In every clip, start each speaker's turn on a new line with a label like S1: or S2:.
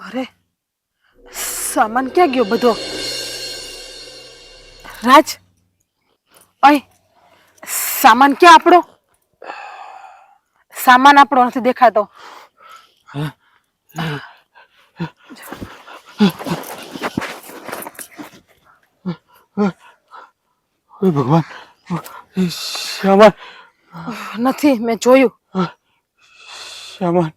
S1: અરે, સામાન ક્યાં ગયો બધો? રાજ, ઓય, સામાન ક્યાં આપણો? સામાન આપણો નથી દેખાતો.
S2: ઓય ભગવાન, સામાન
S1: નથી, મેં જોયું.
S2: સામાન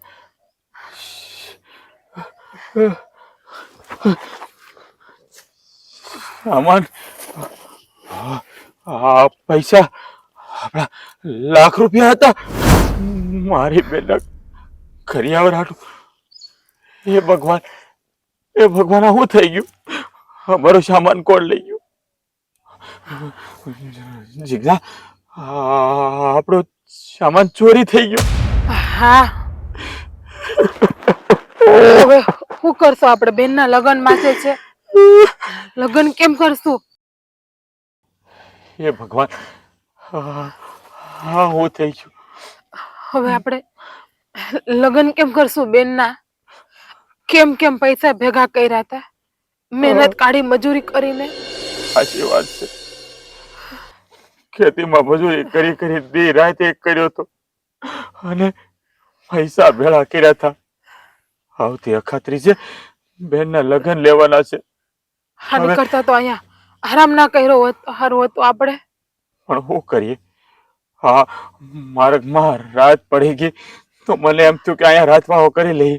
S2: સામાન આ પૈસા આપણા ₹1,00,000 હતા. મારી બેન કરિયાવર હાટું. એ ભગવાન, એ ભગવાન, આ શું થઈ ગયું? અમારો સામાન કોણ લઈ ગયું? જીજ્ઞા, આપણો સામાન ચોરી થઈ ગયો.
S1: હા, હવે શું કરશું? આપણે બેનના લગ્ન માટે છે. લગ્ન કેમ કરશું?
S2: હે ભગવાન, હા હું થઈ ગયું.
S1: હવે આપણે લગ્ન કેમ કરશું બેનના? કેમ કેમ પૈસા ભેગા કર્યા હતા, મહેનત કાઢી મજૂરી કરીને.
S2: સાચી વાત છે. ખેતીમાં મજૂરી કરી કરી દી રાત એક કર્યો હતો અને પૈસા ભેળા કર્યા હતા. આવતી અખાત્રીજે બેનના લગ્ન લેવાના છે.
S1: આની કરતા તો અહીંયા આરામ ના કર્યો હોત સારું હતું આપણે.
S2: પણ શું કરીએ? હા, માર્ગમાં રાત પડી ગઈ તો મને એમ થયું કે અહીંયા રાતવાહો કરી લઈ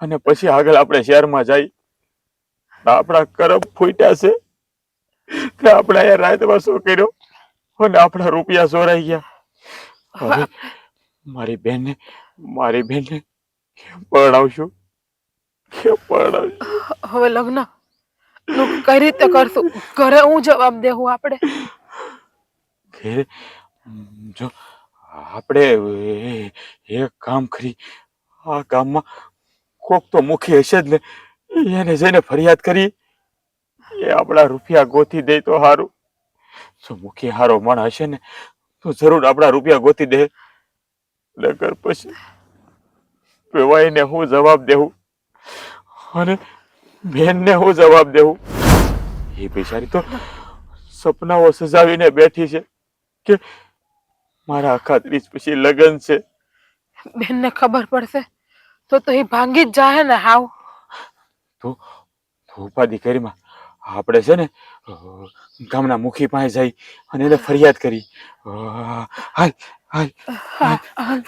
S2: અને પછી આગળ આપણે શહેરમાં જઈ. આપણા કરમ ફૂટ્યા છે કે આપણે અહીંયા રાતવાસો કર્યો અને આપણા રૂપિયા ચોરાઈ ગયા. હવે મારી બેનને કેમ પરણાવશું? કેમ પરણાવશું?
S1: હવે લગ્ન નું કઈ રીતે કરશું? ઘરે હું જવાબ દેવું આપણે?
S2: ઘેર જો આપણે એક કામ કરી, આ ગામમાં કોક તો મુખી હશે જ ને, એને જઈને ફરિયાદ કરી. એ આપણા રૂપિયા ગોતી દે તો સારું. જો મુખી હારો માણસ હશે ને તો જરૂર આપણા રૂપિયા ગોતી દે. નકર પછી પેવાઈને હું જવાબ દેવું અને બેનને હું જવાબ દેવું? એ બિચારી તો સપનાઓ સજાવીને બેઠી છે કે મારા અખાત્રીજ પછી લગ્ન છે.
S1: બેનને ખબર પડશે તો એ ભાંગી જ જાય ને. હાવ
S2: તો ઉપાધિ કરીમાં આપણે છે ને ગામના મુખી પાસે જઈ અને એને ફરિયાદ કરી. હાલ હાલ હાલ હાલ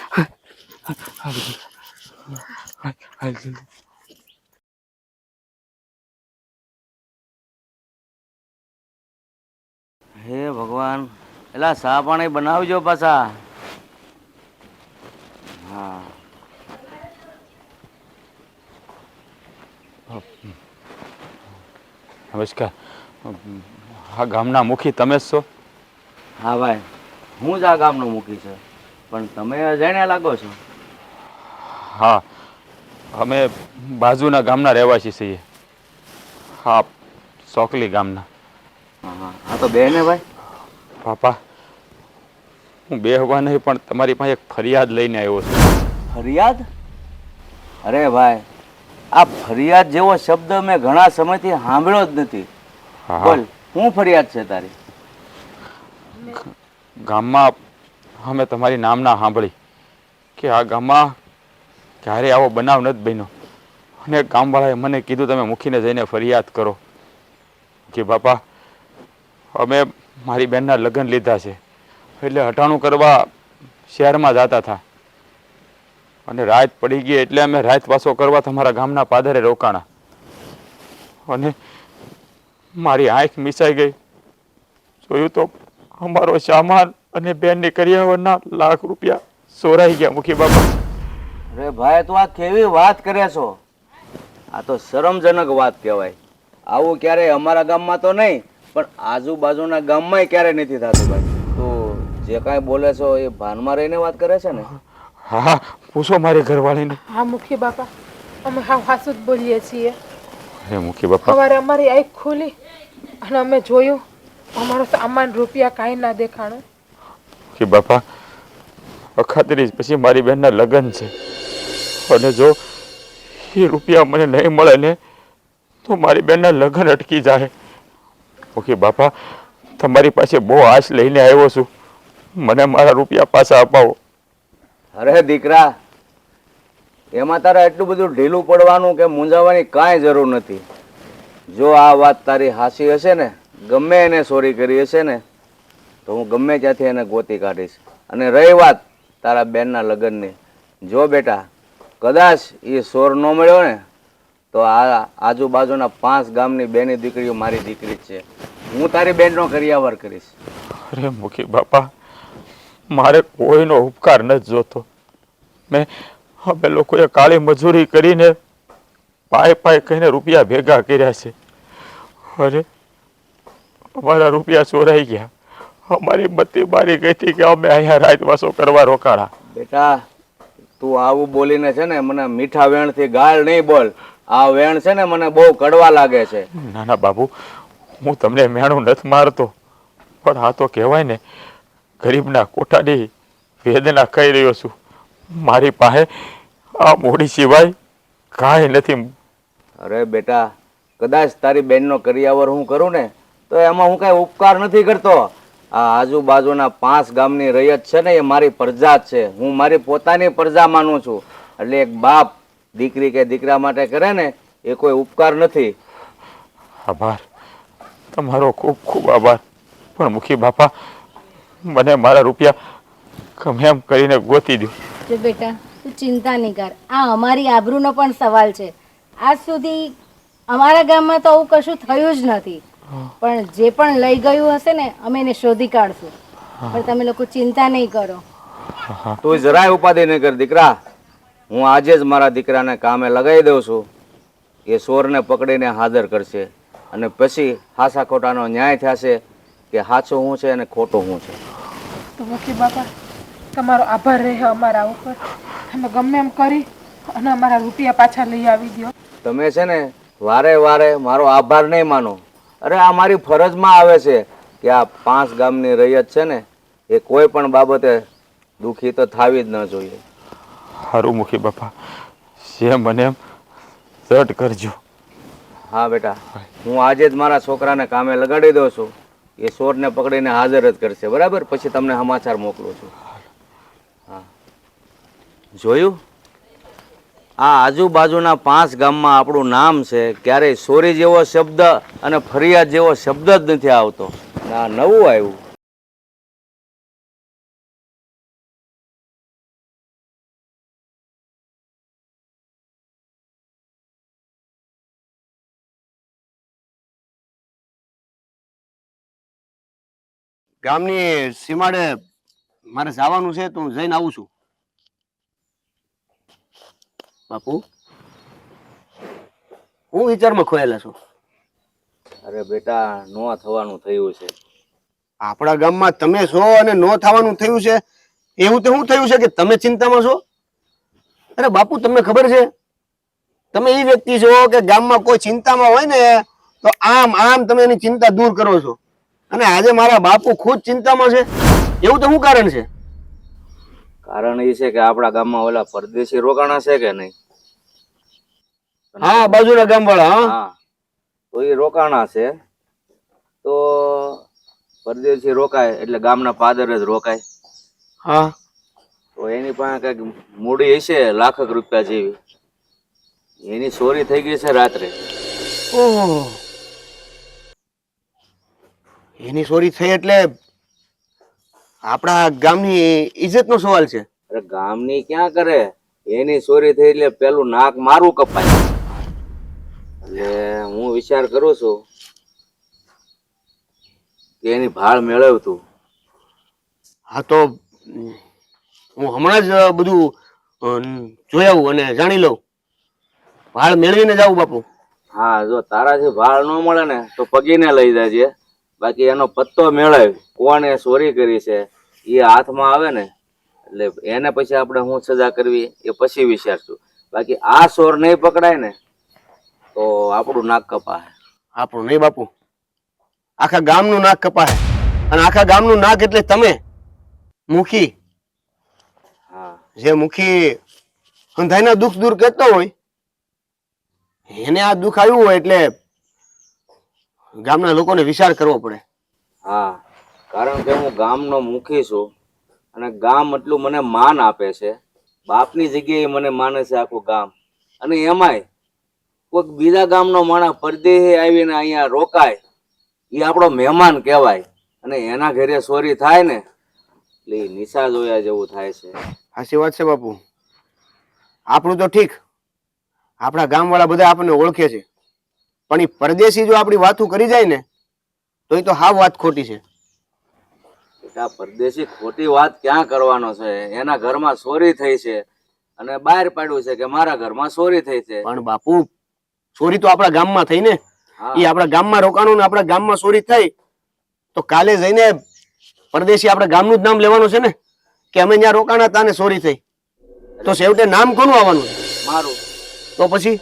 S2: હાલ.
S3: હે ભગવાન, એલા ચા પાણી બનાવજો પાછા. હા,
S2: નમસ્કાર. આ ગામના મુખી તમે જ છો?
S3: હા ભાઈ, હું જ આ ગામનો મુખી છે, પણ તમે અજાણ્યા લાગો છો.
S2: હા, અમે બાજુના ગામના રહેવાસી છીએ. હા, ચોકલી ગામના.
S3: હા, આ તો બેન હે ભાઈ.
S2: પાપા, હું બેહવા નહીં પણ તમારી પાસે એક ફરિયાદ લઈને આવ્યો છું.
S3: ફરિયાદ? અરે ભાઈ, આ ફરિયાદ જેવો શબ્દ મેં ઘણા સમયથી સાંભળ્યો જ નથી. બોલ, શું ફરિયાદ છે તારી?
S2: ગામમાં અમે તમારી નામના સાંભળી કે આ ગામમાં ક્યારે આવો બનાવ નથી બન્યો અને ગામવાળાએ મને કીધું તમે મુખીને જઈને ફરિયાદ કરો કે બાપા અમે મારી બહેનના લગ્ન લીધા છે એટલે હટાણું કરવા શહેરમાં જતા હતા અને રાત પડી ગઈ એટલે અમે રાત વાસો કરવા તમારા ગામના પાદરે રોકાણા અને મારી આંખ મીસાઈ ગઈ. જોયું તો અમારો સામાન અને બેનની કરિયાવરના ₹1,00,000 ચોરાઈ ગયા મુખી બાપા.
S3: અરે ભાઈ, તું આ કેવી વાત કરે છો? આ તો શરમજનક વાત કહેવાય. આવું ક્યારેય અમારા ગામમાં તો નહીં, પણ આજુબાજુના ગામમાં ક્યારે નથી થતું ભાઈ. તું જે કાંઈ બોલે છો એ ભાનમાં રહીને વાત કરે છે ને?
S2: હા હા, પૂછો મારી ઘરવાળીને.
S1: હા મુખી બાપા, અમે હાવ હાસુ જ બોલીએ છીએ.
S2: હે મુખી બાપા,
S1: સવારે અમારી આંખ ખુલી અને અમે જોયું અમારો સામાન રૂપિયા કાંઈ ના દેખાણું.
S2: મુખી બાપા, અખાત્રીજ પછી મારી બહેનના લગ્ન છે અને જો એ રૂપિયા મને નહીં મળે ને તો મારી બેનના લગ્ન અટકી જાય. ઓકે બાપા, તમારી પાસે બહુ આશ લઈને આવ્યો છું, મને મારા રૂપિયા પાછા અપાવો.
S3: અરે દીકરા, એમાં તારે એટલું બધું ઢીલું પડવાનું કે મૂંઝાવાની કાંઈ જરૂર નથી. જો આ વાત તારી હાસી હશે ને, ગમે એને ચોરી કરી હશે ને, તો હું ગમે ત્યાંથી એને ગોતી કાઢીશ. અને રહી વાત તારા બેનના લગ્નની, જો બેટા કદાચ એ સોર ન મળ્યો ને તો આ આજુબાજુના 5 ગામની બેની દીકરીઓ મારી દીકરી જ છે. હું તારી બેનનો કરિયાવર કરીશ.
S2: અરે મુખી બાપા, મારે કોઈનો ઉપકાર નથી જોતો. અમે લોકોએ કાળી મજૂરી કરીને પાય કહીને રૂપિયા ભેગા કર્યા છે. અરે અમારા રૂપિયા ચોરાઈ ગયા. અમારી બત્તી બારી ગઈ હતી કે અમે અહીંયા રાતવાસો કરવા રોકાણા.
S3: બેટા તું આવું બોલીને છે ને મને મીઠા વેણથી ગાળ નહીં બોલ. આ વેણ છે ને મને બહુ કડવા લાગે છે.
S2: ના ના બાબુ, હું તમને મેણું નથી મારતો, પણ આ તો કહેવાય ને ગરીબના કોઠાની વેદના કહી રહ્યો છું. મારી પાસે આ મૂડી સિવાય કાંઈ નથી.
S3: અરે બેટા, કદાચ તારી બેનનો કરિયાવર હું કરું ને તો એમાં હું કાંઈ ઉપકાર નથી કરતો. આ આજુબાજુના 5 ગામની રૈયત છે ને એ મારી પ્રજા જ છે. હું મારી પોતાની પ્રજા માનું છું. એટલે એક બાપ દીકરી કે દીકરા માટે કરે ને એ કોઈ ઉપકાર નથી.
S2: આભાર, તમારો ખૂબ ખૂબ આભાર. પણ મુખી બાપા, મને મારા રૂપિયા ગમે એમ કરીને ગોતી દો.
S4: જો બેટા તું ચિંતા નહીં કર, આ અમારી આબરૂનો પણ સવાલ છે. આજ સુધી અમારા ગામમાં તો આવું કશું થયું જ નથી, પણ જે પણ લઈ ગયું હશે ને અમે એને શોધી કાઢશું. પણ તમે લોકો ચિંતા નહીં કરો.
S3: તું જરાય ઉપાધિ નહીં કર દીકરા. હું આજે જ મારા દીકરાને કામે લગાવી દઉં છું. એ ચોરને પકડીને હાજર કરશે અને પછી હાસા ખોટાનો ન્યાય થશે કે સાચું શું છે અને ખોટું શું છે.
S1: તો મુખી બાપા, તમારો આભાર રહે અમારા ઉપર. તમે ગમે એમ કરી અને અમારા રૂપિયા પાછા લઈ આવી દો.
S3: તમે છે ને વારે વારે મારો આભાર નહીં માનો. અરે આ મારી ફરજમાં આવે છે કે આ 5 ગામની રૈયત છે ને એ કોઈ પણ બાબતે દુઃખી તો થાવી જ ન જોઈએ.
S2: સારું મુખી બાપા, જે મને એમ ઝટ કરજો.
S3: હા બેટા, હું આજે જ મારા છોકરાને કામે લગાડી દઉં છું. એ ચોરને પકડીને હાજર જ કરશે, બરાબર? પછી તમને સમાચાર મોકલું છું. હા, જોયું? આ આજુબાજુના 5 ગામમાં આપણું નામ છે. ક્યારેય ચોરી જેવો શબ્દ અને ફરિયાદ જેવો શબ્દ જ નથી આવતો. આ નવું આવ્યું.
S5: ગામની સીમાડે મારે જવાનું છે તો હું જઈને આવું છું. બાપુ, હું વિચારમાં ખોયેલા છું.
S3: અરે બેટા, નો થવાનું થયું છે.
S5: આપણા ગામમાં તમે છો અને નો થવાનું થયું છે એવું તો શું થયું છે કે તમે ચિંતામાં છો? અરે બાપુ, તમને ખબર છે, તમે એ વ્યક્તિ છો કે ગામમાં કોઈ ચિંતામાં હોય ને તો આમ આમ તમે એની ચિંતા દૂર કરો છો. અને આજે મારા બાપુ ખુદ ચિંતામાં છે, એવું તો શું કારણ છે?
S3: કારણ એ છે કે આપણા ગામમાં ઓલા પરદેશી રોકાણા છે કે નહીં?
S5: હા, બાજુના ગામ વાળા.
S3: હા, તો એ રોકાણા છે. તો પરદેશી રોકાય એટલે ગામના પાદર જ રોકાય.
S5: હા,
S3: તો એની પાસે કઈક મૂડી હશે લાખક રૂપિયા જેવી. એની ચોરી થઈ ગઈ છે રાત્રે.
S5: ઓહો, એની ચોરી થઈ એટલે આપણા ગામની ઇજ્જતનો સવાલ છે.
S3: અરે ગામની ક્યાં કરે, એની ચોરી થઈ એટલે પેલું નાક મારું કપાય. એટલે હું વિચાર કરું છું કે એની ભાળ મેળવતું.
S5: હા, તો હું હમણાં જ બધું જોઈ આવું અને જાણી લઉં. ભાળ મેળવીને જાઉં બાપુ.
S3: હા, જો તારાથી ભાળ ન મળે ને તો પગીને લઈ જાજે. બાકી એનો પત્તો મેળવ, કોણે ચોરી કરી છે એ હાથમાં આવે ને એટલે એને પછી આપણે શું સજા કરવી એ પછી વિચારશું. બાકી આ ચોર નહીં પકડાય ને તો આપણું નાક કપાય.
S5: આપણું નહીં બાપુ, આખા ગામનું નાક કપાય. અને આખા ગામનું નાક એટલે તમે મુખી.
S3: હા,
S5: જે મુખી અંધાઈના દુઃખ દૂર કરતો હોય એને આ દુઃખ આવ્યું હોય એટલે ગામના લોકોને વિચાર કરવો પડે.
S3: હા, કારણ કે હું ગામનો મુખી છું અને ગામ એટલું મને માન આપે છે. બાપની જગ્યાએ મને માને છે આખું ગામ. અને એમાંય કોઈક બીજા ગામનો માણસ પરદેશી આવીને અહીંયા રોકાય, એ આપણો મહેમાન કહેવાય. અને એના ઘરે ચોરી થાય ને એટલે એ નિશા જોયા જેવું થાય છે.
S5: સાચી વાત છે બાપુ. આપણું તો ઠીક, આપણા ગામવાળા બધા આપણને ઓળખે છે, પણ એ પરદેશી જો આપણી વાતું કરી જાય ને તો એ તો હાવ વાત ખોટી છે.
S3: બેટા, પરદેશી ખોટી વાત ક્યાં કરવાનો છે? એના ઘરમાં ચોરી થઈ છે અને બહાર પાડ્યું છે કે મારા ઘરમાં ચોરી થઈ છે.
S5: પણ બાપુ, ચોરી તો આપણા ગામમાં થઈ ને.
S3: હા,
S5: એ આપણા ગામમાં રોકાણું ને આપણા ગામમાં ચોરી થઈ તો કાલે જઈને પરદેશી આપણા ગામનું જ નામ લેવાનું છે ને કે અમે ત્યાં રોકાણા હતા ને ચોરી થઈ. તો છેવટે નામ કોનું આવવાનું છે?
S3: મારું.
S5: તો પછી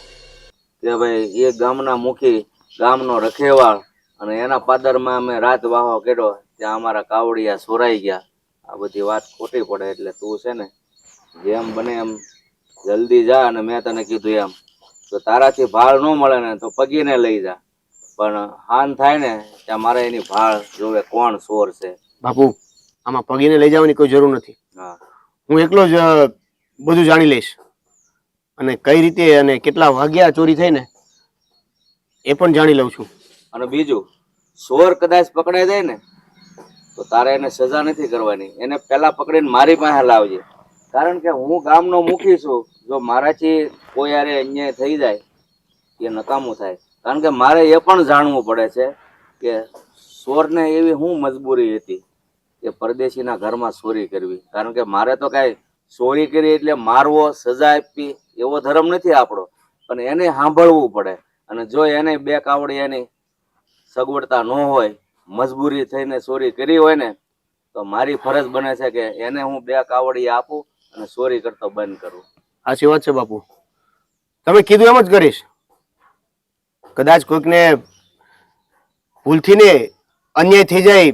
S3: કે ભાઈ એ ગામના મુખી, ગામનો રખેવાળ, અને એના પાદરમાં અમે રાત વાહો કર્યો, ત્યાં અમારા કાવડિયા સોરાઈ ગયા. આ બધી વાત ખોટી પડે. એટલે તું છે ને જેમ બને એમ જલ્દી જા. અને મેં તને કીધું એમ, તો તારાથી ભાળ ન મળે ને તો પગીને લઈ જા. પણ હાન થાય ને ત્યાં મારે એની ભાળ જોવે કોણ ચોર છે.
S5: બાપુ, આમાં પગીને લઈ જવાની કોઈ જરૂર નથી.
S3: હા,
S5: હું એકલો જ બધું જાણી લઈશ અને કઈ રીતે અને કેટલા વાગ્યા ચોરી થઈ ને એ પણ જાણી લઉં છું.
S3: અને બીજું, ચોર કદાચ પકડાઈ જાય ને તો તારે એને સજા નથી કરવાની. એને પહેલા પકડીને મારી પાસે લાવજે. કારણ કે હું ગામનો મુખી છું. જો મારાથી કોઈ યારે અન્યાય થઈ જાય એ નકામું થાય. કારણ કે મારે એ પણ જાણવું પડે છે કે ચોરને એવી શું મજબૂરી હતી કે પરદેશીના ઘરમાં ચોરી કરવી. કારણ કે મારે તો કાંઈ ચોરી કરી એટલે મારવો, સજા આપવી એવો ધર્મ નથી આપણો. પણ એને સાંભળવું પડે. અને જો એને બે કાવડી એની સગવડતા ન હોય, મજબૂરી થઈને ચોરી કરી હોય ને, તો મારી ફરજ બને છે કે એને હું બે કાવડી આપું અને ચોરી કરતો બંધ કરું.
S5: સાચી વાત છે બાપુ, તમે કીધું એમ જ કરીશ. કદાચ કોઈકને ભૂલથી ને અન્યાય થઈ જાય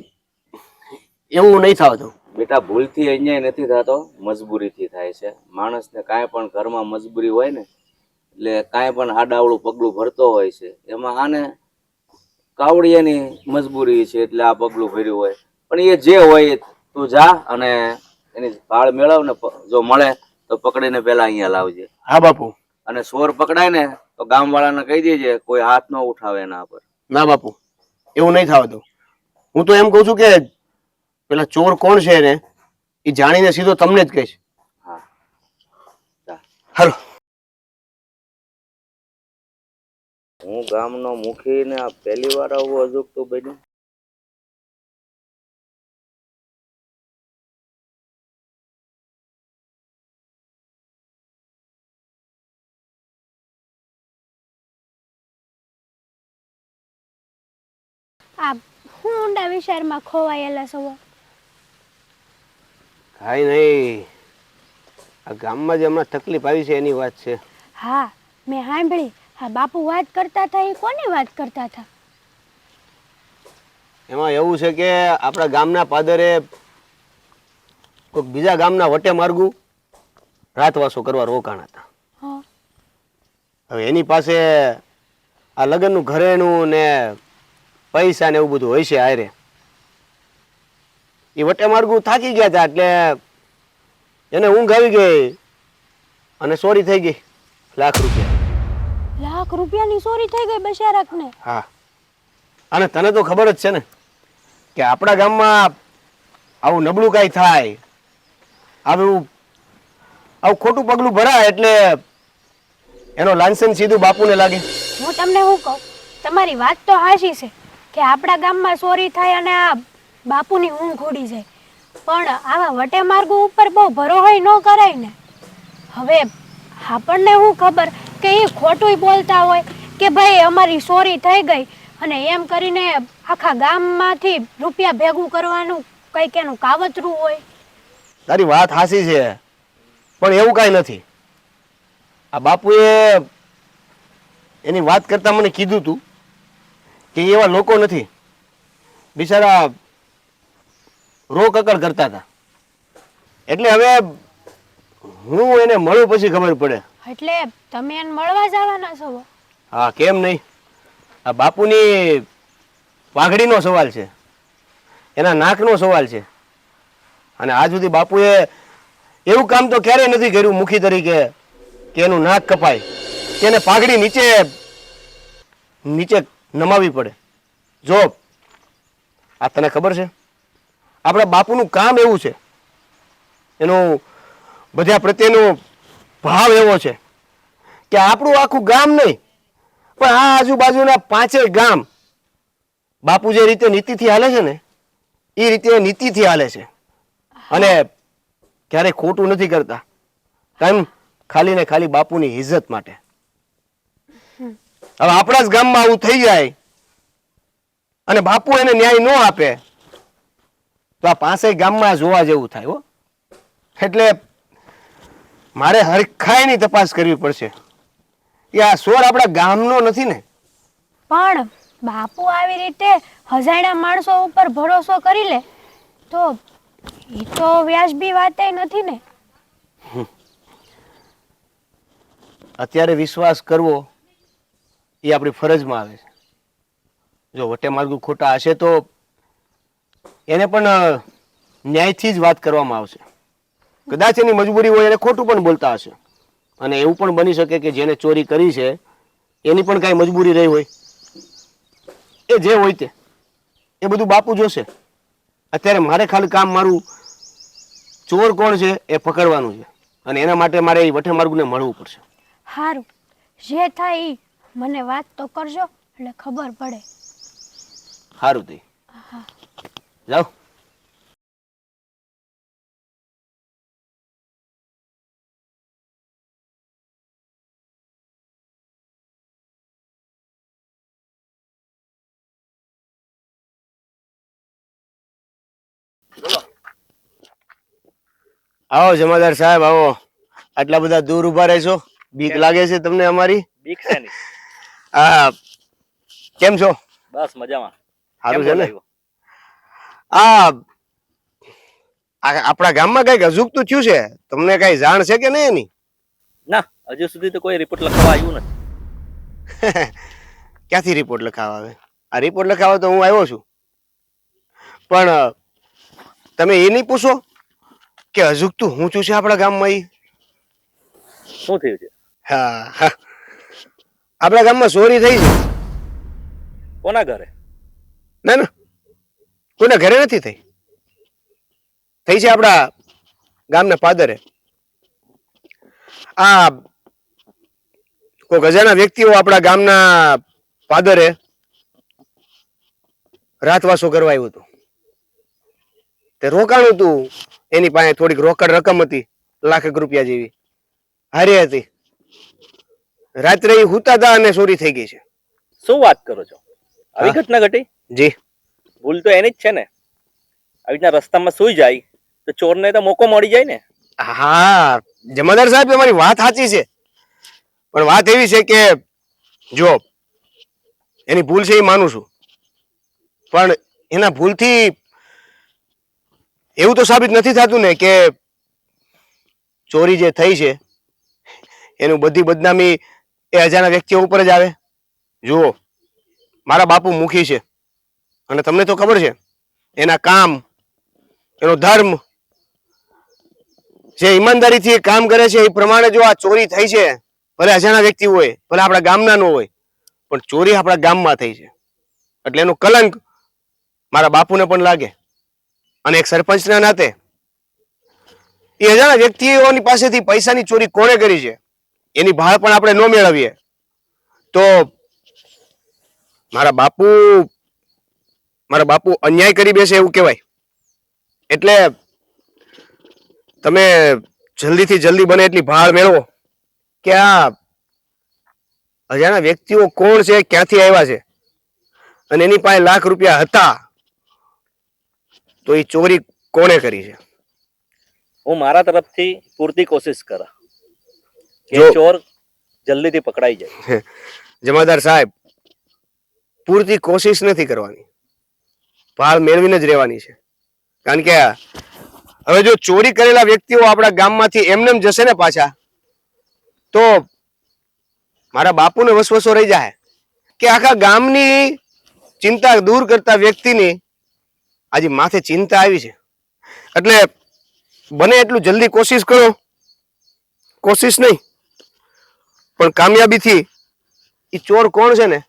S5: એવું નહીં થતું.
S3: બેટા, ભૂલથી અન્યાય નથી થતો, મજબૂરીથી થાય છે. માણસને કાંઈ પણ ઘરમાં મજબૂરી હોય ને એટલે કાંઈ પણ આડાવડું પગલું ભરતો હોય છે. એમાં આને કાવડિયાની મજબૂરી છે એટલે આ પગલું ભર્યું હોય. પણ એ જે હોય તું જા અને એની ભાળ મેળવ ને જો મળે તો પકડીને પેલા અહીંયા લાવજે.
S5: હા બાપુ.
S3: અને ચોર પકડાય ને તો ગામવાળાને કહી દેજે કોઈ હાથ ન ઉઠાવે એના પર.
S5: ના બાપુ, એવું નહીં થતું. હું તો એમ કહું છું કે પેલા ચોર કોણ છે ને એ જાણીને સીધો તમને જ કહીશ.
S3: હા, જા.
S5: હાલો.
S3: હું ગામનો મુખી ને આ પહેલી વાર આવું અજુગતું બન્યું.
S6: આ હું ઊંડા વિચારમાં ખોવાયેલા છો.
S5: કાંઈ નહીં, આ ગામમાં જે હમણાં તકલીફ આવી છે એની વાત છે.
S6: હા, મેં સાંભળી. હા, બાપુ વાત કરતા હતા. એ કોની વાત કરતા હતા?
S5: એમાં એવું છે કે આપણા ગામના પાદરે કોઈક બીજા ગામના વટે માર્ગું રાતવાસો કરવા રોકાણ હતા.
S6: હા,
S5: હવે એની પાસે આ લગ્નનું ઘરેણું ને પૈસા ને એવું બધું હોય છે આરે. એ વટે માર્ગું થાકી ગયા હતા એટલે એને ઊંઘ આવી ગઈ અને ચોરી થઈ ગઈ. ₹1,00,000.
S6: ₹1,00,000ની ચોરી થઈ ગઈ બશારકને.
S5: હા, અને તને તો ખબર જ છે ને કે આપણા ગામમાં આવું નબળું કાંઈ થાય, આવું ખોટું પગલું ભરાય એટલે એનો લાયસન્સ સીધું બાપુને લાગે.
S6: હું તમને શું કહું, તમારી વાત તો હાચી છે કે આપણા ગામમાં ચોરી થાય અને આ બાપુની ઊંઘ ઉડી જાય. પણ આવા વટે માર્ગો ઉપર બહુ ભરોસો ન કરાય ને. હવે આપણને શું ખબર કે એ ખોટું બોલતા હોય કે ભાઈ અમારી ચોરી થઈ ગઈ અને એમ કરીને આખા ગામમાંથી રૂપિયા ભેગું કરવાનું કંઈક એનું કાવતરું હોય.
S5: તારી વાત હાસી છે, પણ એવું કાંઈ નથી. આ બાપુએ એની વાત કરતા મને કીધું તું કે એવા લોકો નથી, બિચારા રોકકડ કરતા હતા. એટલે હવે હું એને મળું પછી ખબર પડે.
S6: એટલે તમે એને મળવા જવાના છો?
S5: હા કેમ નહીં, આ બાપુની વાઘડીનો સવાલ છે, એના નાકનો સવાલ છે. અને આજ સુધી બાપુએ એવું કામ તો ક્યારેય નથી કર્યું મુખી તરીકે કે એનું નાક કપાય, કે એને પાઘડી નીચે નીચે નમાવી પડે. જો આ તને ખબર છે, આપણા બાપુનું કામ એવું છે, એનું બધા પ્રત્યેનો ભાવ એવો છે કે આપણું આખું ગામ નહીં પણ આ આજુબાજુના 5 ગામ બાપુ જે રીતે નીતિથી હાલે છે ને એ રીતે નીતિથી હાલે છે. અને ક્યારેય ખોટું નથી કરતા, કેમ? ખાલી ને ખાલી બાપુની ઇજ્જત માટે. હવે આપણા જ ગામમાં આવું થઈ જાય અને બાપુ એને ન્યાય ન આપે તો આ 5 ગામમાં જોવા જેવું થાય હો. એટલે મારે હરખાઈની તપાસ કરવી પડશે કે આ સોર આપણા ગામનો નથી ને.
S6: પણ બાપુ આવી રીતે હજાયણા માણસો ઉપર ભરોસો કરી લે તો એ તો વ્યાજબી વાત નથી ને.
S5: અત્યારે વિશ્વાસ કરવો એ આપણી ફરજમાં આવે છે. જો વટે માર્ગુ ખોટા હશે તો એને પણ ન્યાયથી જ વાત કરવામાં આવશે. કદાચ એની મજબૂરી હોય એને ખોટું પણ બોલતા હશે અને એવું પણ બની શકે કે જેને ચોરી કરી છે એની પણ કાંઈ મજબૂરી રહી હોય. એ જે હોય તે એ બધું બાપુ જોશે. અત્યારે મારે ખાલી કામ મારું ચોર કોણ છે એ પકડવાનું છે અને એના માટે મારે એ વઠે માર્ગુને મળવું પડશે.
S6: સારું, જે થાય ઈ મને વાત તો કરજો એટલે ખબર પડે.
S5: સારું તે જાઓ. આવો જમાદાર સાહેબ આવો. આટલા બધા દૂર ઉભા રહેશો, બીક લાગે છે તમને અમારી?
S7: બીક છે નહીં.
S5: આ કેમ છો?
S7: બસ મજામાં.
S5: સારું
S7: કેમ
S5: છે ને?
S7: બોલાવ્યો?
S5: આપણા ગામમાં કઈક અજુગતું થયું છે, તમને કઈ જાણ છે કે નહીં એની?
S7: ના, હજુ સુધી તો કોઈ રિપોર્ટ લખવા આવ્યું નથી.
S5: ક્યાંથી રિપોર્ટ લખાવા આવે? આ રિપોર્ટ લખાવા તો હું આવ્યો છું, પણ તમે એ નહીં પૂછો કે અજુગતું હું છું છે આપણા ગામમાં? ઈ
S7: શું થયું છે?
S5: હા, આપણા ગામમાં ચોરી થઈ છે.
S7: કોના ઘરે?
S5: ના ના, કોઈના ઘરે નથી થઈ. થઈ છે આપણા ગામના પાદરે. આ કોઈ અજાણ્યા વ્યક્તિઓ આપણા ગામના પાદરે રાતવાસો કરવા આવ્યું હતું. તે રોકાણું હતું, એની પાસે થોડીક રોકડ રકમ હતી, લાખેક રૂપિયા જેવી હારી હતી. રાત્રે એ હુતા હતા અને ચોરી થઈ ગઈ છે.
S7: શું વાત કરો છો? આવી ઘટના ઘટી?
S5: જી.
S7: ભૂલ તો એની જ છે ને. આવી રીતના રસ્તામાં સુઈ જાય તો ચોરને તો મોકો મળી જાય ને.
S5: હા જમાદાર સાહેબ, તમારી વાત સાચી છે, પણ વાત એવી છે કે જો એની ભૂલ છે એ માનું છું, પણ એના ભૂલથી એવું તો સાબિત નથી થતું ને કે ચોરી જે થઈ છે એનું બધી બદનામી એ અજાણ્યા વ્યક્તિઓ ઉપર જ આવે. જુઓ, મારા બાપુ મુખી છે અને તમને તો ખબર છે એના કામ, એનો ધર્મ, જે ઈમાનદારીથી એ કામ કરે છે એ પ્રમાણે જો આ ચોરી થઈ છે, ભલે અજાણ્યા વ્યક્તિ હોય, ભલે આપણા ગામના ન હોય, પણ ચોરી આપણા ગામમાં થઈ છે એટલે એનું કલંક મારા બાપુને પણ લાગે. અને એક સરપંચના નાતે એ અજાણ્યા વ્યક્તિઓની પાસેથી પૈસાની ચોરી કોણે કરી છે એની ભાળ પણ આપણે ન મેળવીએ તો મારા બાપુ અન્યાય કરી બેસે એવું કહેવાય. એટલે તમે જલ્દીથી જલ્દી બને એટલી ભાળ મેળવો કે આ અજાણ્યા વ્યક્તિઓ કોણ છે, ક્યાંથી આવ્યા છે, અને એની પાસે લાખ રૂપિયા હતા તો એ ચોરી કોણે કરી છે.
S7: હું મારા તરફથી પૂરતી કોશિશ કરા કે
S5: જો
S7: ચોર જલ્દીથી પકડાઈ જાય.
S5: જમાદાર સાહેબ, પૂરતી કોશિશ નથી કરવાની, ભાળ મેળવીને જ રહેવાની છે. કારણ કે હવે જો ચોરી કરેલા વ્યક્તિઓ આપણા ગામમાંથી એમનેમ જશે ને પાછા, તો મારા બાપુને વસવસો રહી જાય કે આખા ગામની ચિંતા દૂર કરતા વ્યક્તિની આજે માથે ચિંતા આવી છે. એટલે બને એટલું જલ્દી કોશિશ કરો, કોશિશ નહીં પણ કામયાબીથી એ ચોર કોણ છે ને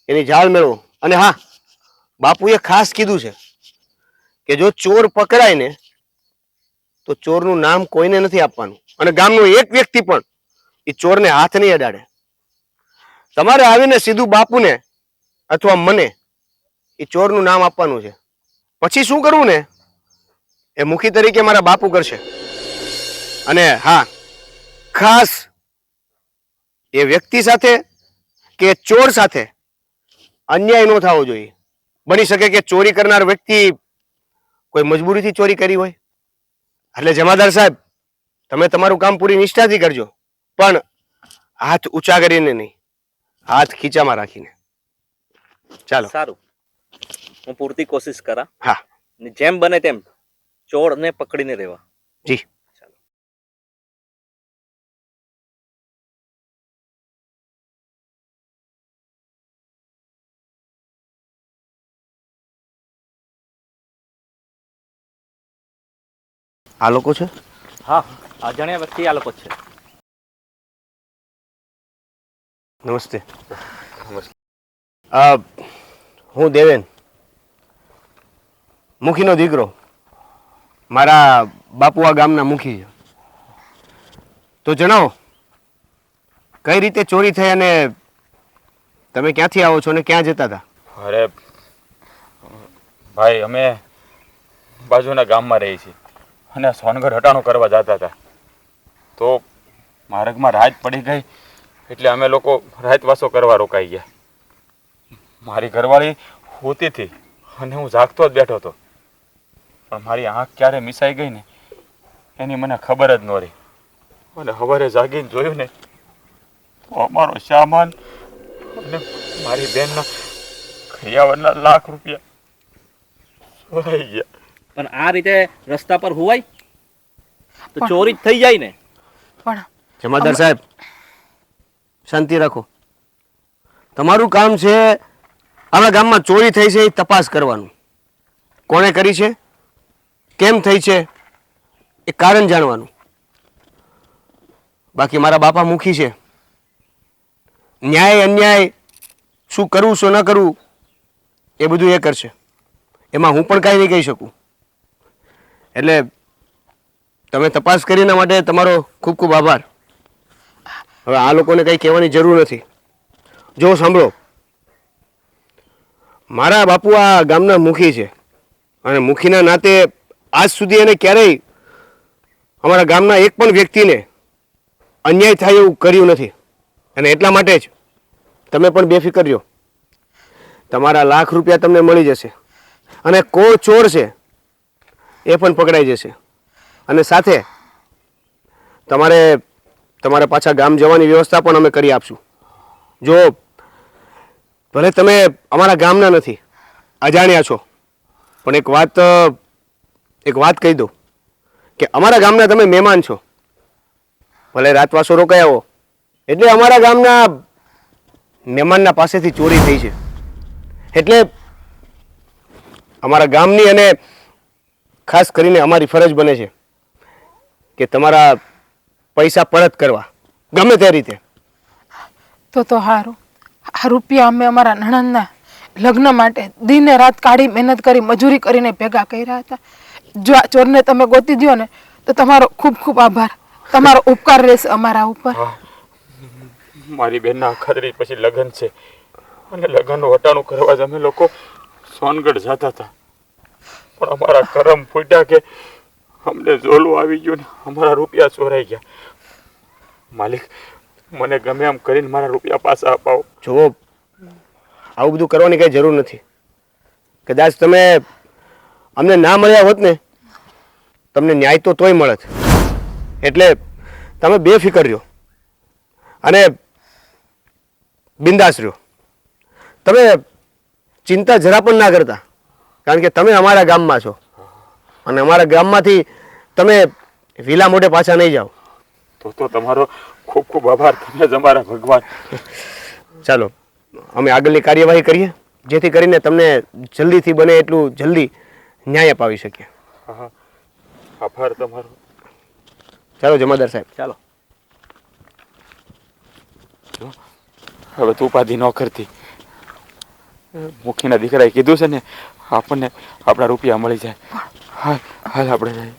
S5: એની ઝાળ મેળવો. અને હા, બાપુએ ખાસ કીધું છે કે જો ચોર પકડાય ને તો ચોરનું નામ કોઈને નથી આપવાનું, અને ગામનો એક વ્યક્તિ પણ એ ચોરને હાથ નહીં અડાડે. તમારે આવીને સીધું બાપુને અથવા મને એ ચોરનું નામ આપવાનું છે. પછી શું કરવું ને એ મુખી તરીકે મારા બાપુ કરશે. અને હા, ખાસ એ વ્યક્તિ સાથે કે ચોર સાથે અન્યાય ન થવો જોઈએ. બની શકે કે ચોરી કરનાર વ્યક્તિ કોઈ મજબૂરીથી ચોરી કરી હોય. એટલે જમાદાર સાહેબ, તમે તમારું કામ પૂરી નિષ્ઠાથી કરજો, પણ હાથ ઊંચા કરીને નહીં, હાથ ખીચામાં રાખીને. ચાલો.
S7: સારું, હું પૂરતી કોશિશ કરા.
S5: હા.
S7: ને જેમ બને તેમ ચોરને પકડીને રહેવા.
S5: જી. આ લોકો છે?
S7: હા, અજાણ્યા વ્યક્તિ આ લોકો છે.
S5: નમસ્તે. હું દેવેન, મુખીનો દીકરો. મારા બાપુ આ ગામના મુખી છે. તો જણાવો, કઈ રીતે ચોરી થઈ અને તમે ક્યાંથી આવો છો અને ક્યાં જતા હતા?
S2: અરે ભાઈ, અમે બાજુના ગામમાં રહીએ છીએ અને સોનગઢ હટાણું કરવા જતા હતા. તો માર્ગમાં રાત પડી ગઈ એટલે અમે લોકો રાતવાસો કરવા રોકાઈ ગયા. મારી ઘરવાળી હોતી હતી અને હું જાગતો જ બેઠો હતો, પણ મારી આંખ ક્યારે મિસાઈ ગઈ ને એની મને ખબર જ ન રહી. અને સવારે જાગીને જોયું ને તો અમારો સામાન અને મારી બેનના ખૈયાવરના લાખ રૂપિયા ચોરાઈ ગયા.
S7: પણ આ રીતે રસ્તા પર હોવાય તો ચોરી જ થઈ જાય ને.
S1: પણ
S5: જમાદાર સાહેબ, શાંતિ રાખો. તમારું કામ છે આપણા ગામમાં ચોરી થઈ છે એ તપાસ કરવાનું. કોણે કરી છે, કેમ થઈ છે એ કારણ જાણવાનું. બાકી મારા બાપા મુખી છે, ન્યાય અન્યાય શું કરવું શું ન કરવું એ બધું એ કરશે. એમાં હું પણ કાંઈ નહીં કહી શકું. એટલે તમે તપાસ કરીને માટે તમારો ખૂબ ખૂબ આભાર. હવે આ લોકોને કંઈ કહેવાની જરૂર નથી. જો સાંભળો, મારા બાપુ આ ગામના મુખી છે અને મુખીના નાતે આજ સુધી એને ક્યારેય અમારા ગામના એક પણ વ્યક્તિને અન્યાય થાય એવું કર્યું નથી. અને એટલા માટે જ તમે પણ બેફિકર રહ્યો. તમારા લાખ રૂપિયા તમને મળી જશે અને કોણ ચોર છે એ પણ પકડાઈ જશે. અને સાથે તમારે તમારા પાછા ગામ જવાની વ્યવસ્થા પણ અમે કરી આપશું. જો ભલે તમે અમારા ગામના નથી, અજાણ્યા છો, પણ એક વાત કહી દો કે અમારા ગામના તમે મહેમાન છો. ભલે રાતવાસો રોકાઈ આવો એટલે અમારા ગામના મહેમાનના પાસેથી ચોરી થઈ છે. એટલે અમારા ગામની અને ખાસ કરીને અમારી ફરજ બને છે કે તમારા પૈસા પરત કરવા ગમે તે રીતે.
S1: તો સારું, આ રૂપિયા અમે અમારા નણંદના લગ્ન માટે દિને રાત કાઢી મહેનત કરી મજૂરી કરીને ભેગા કર્યા હતા. જો આ ચોરને તમે ગોતી દો ને તો તમારો ખૂબ ખૂબ આભાર. તમારો ઉપકાર રહેશે અમારા ઉપર.
S2: મારી બેનના ખાતરી પછી લગ્ન છે અને લગ્નનું વટાણું કરવા જ અમે લોકો સોનગઢ જતા હતા, પણ અમારા કરમ ફૂટ્યા કે અમને ઝોલું આવી ગયું ને અમારા રૂપિયા ચોરાઈ ગયા. માલિક, મને ગમે એમ કરીને મારા રૂપિયા પાછા અપાવો.
S5: જુઓ, આવું બધું કરવાની કઈ જરૂર નથી. કદાચ તમે અમને ના મળ્યા હોત ને તમને ન્યાય તો તોય મળત. એટલે તમે બેફિકર રહ્યો અને બિંદાસ રહ્યો. તમે ચિંતા જરા પણ ના કરતા, કારણ કે તમે અમારા ગામમાં છો અને અમારા ગામમાંથી તમે વિલા મોઢે પાછા નહીં જાઓ.
S2: તો તો તમારો ખૂબ ખૂબ આભાર. તમે જ અમારા ભગવાન.
S5: ચાલો અમે આગળની કાર્યવાહી કરીએ, જેથી કરીને તમને જલ્દીથી બને એટલું જલ્દી ન્યાય અપાવી શકીએ.
S2: હા, આભાર તમારો.
S5: ચાલો જમાદાર સાહેબ.
S3: ચાલો.
S2: જો હવે તું ઉપાધિ ન કરતી. મુખીના દીકરાએ કીધું છે ને, આપણને આપણા રૂપિયા મળી જાય. હાલ હાલ આપણે જઈએ.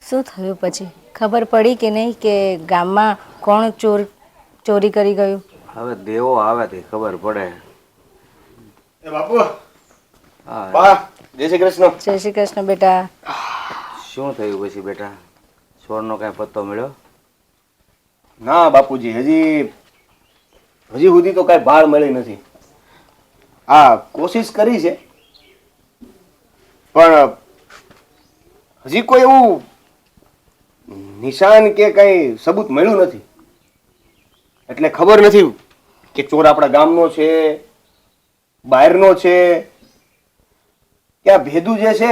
S4: શું થયું પછી ખબર પડી કે નહીં કે ગામમાં કોણ ચોરી કરી ગયું?
S3: હવે દેવો આવે તે ખબર પડે.
S5: એ બાપુ,
S3: હા,
S5: બા, જય શ્રી કૃષ્ણ.
S4: જય શ્રી કૃષ્ણ બેટા.
S3: શું થયું પછી બેટા? ચોરનો કાંઈ પત્તો મળ્યો?
S5: ના બાપુજી, હજી સુધી તો કાંઈ ભાળ મળી નથી. હા, કોશિશ કરી છે, પણ હજી કોઈ એવું નિશાન કે કઈ સબૂત મળ્યું નથી. એટલે ખબર નથી કે ચોર આપણા ગામનો છે, બહારનો છે, કે આ ભેદુ જે છે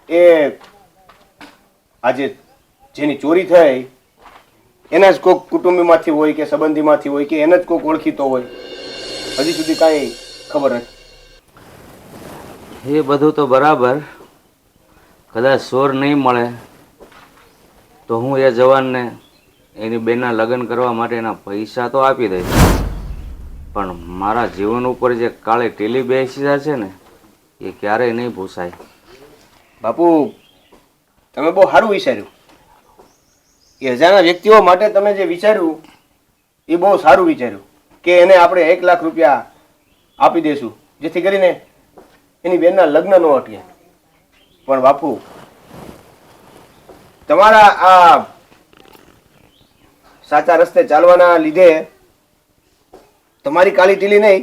S5: એ આજે જેની ચોરી થઈ એના જ કોઈક કુટુંબીમાંથી હોય કે સંબંધીમાંથી હોય કે એને જ કોઈક ઓળખીતો હોય. હજી સુધી કાંઈ ખબર નથી.
S3: એ બધું તો બરાબર. કદાચ ચોર નહીં મળે તો હું એ જવાનને એની બેનના લગ્ન કરવા માટેના પૈસા તો આપી દઈશ, પણ મારા જીવન ઉપર જે કાળી ટીલી બેસી છે ને એ ક્યારેય નહીં ભૂસાય.
S5: બાપુ, તમે બહુ સારું વિચાર્યું. એ અજાણ્યા વ્યક્તિઓ માટે તમે જે વિચાર્યું એ બહુ સારું વિચાર્યું કે એને આપણે 1 લાખ રૂપિયા આપી દઈશું, જેથી કરીને એની બેનના લગ્ન ન અટકે. પણ બાપુ, તમારા આ સાચા રસ્તે ચાલવાના લીધે તમારી કાળી ટીલી નહીં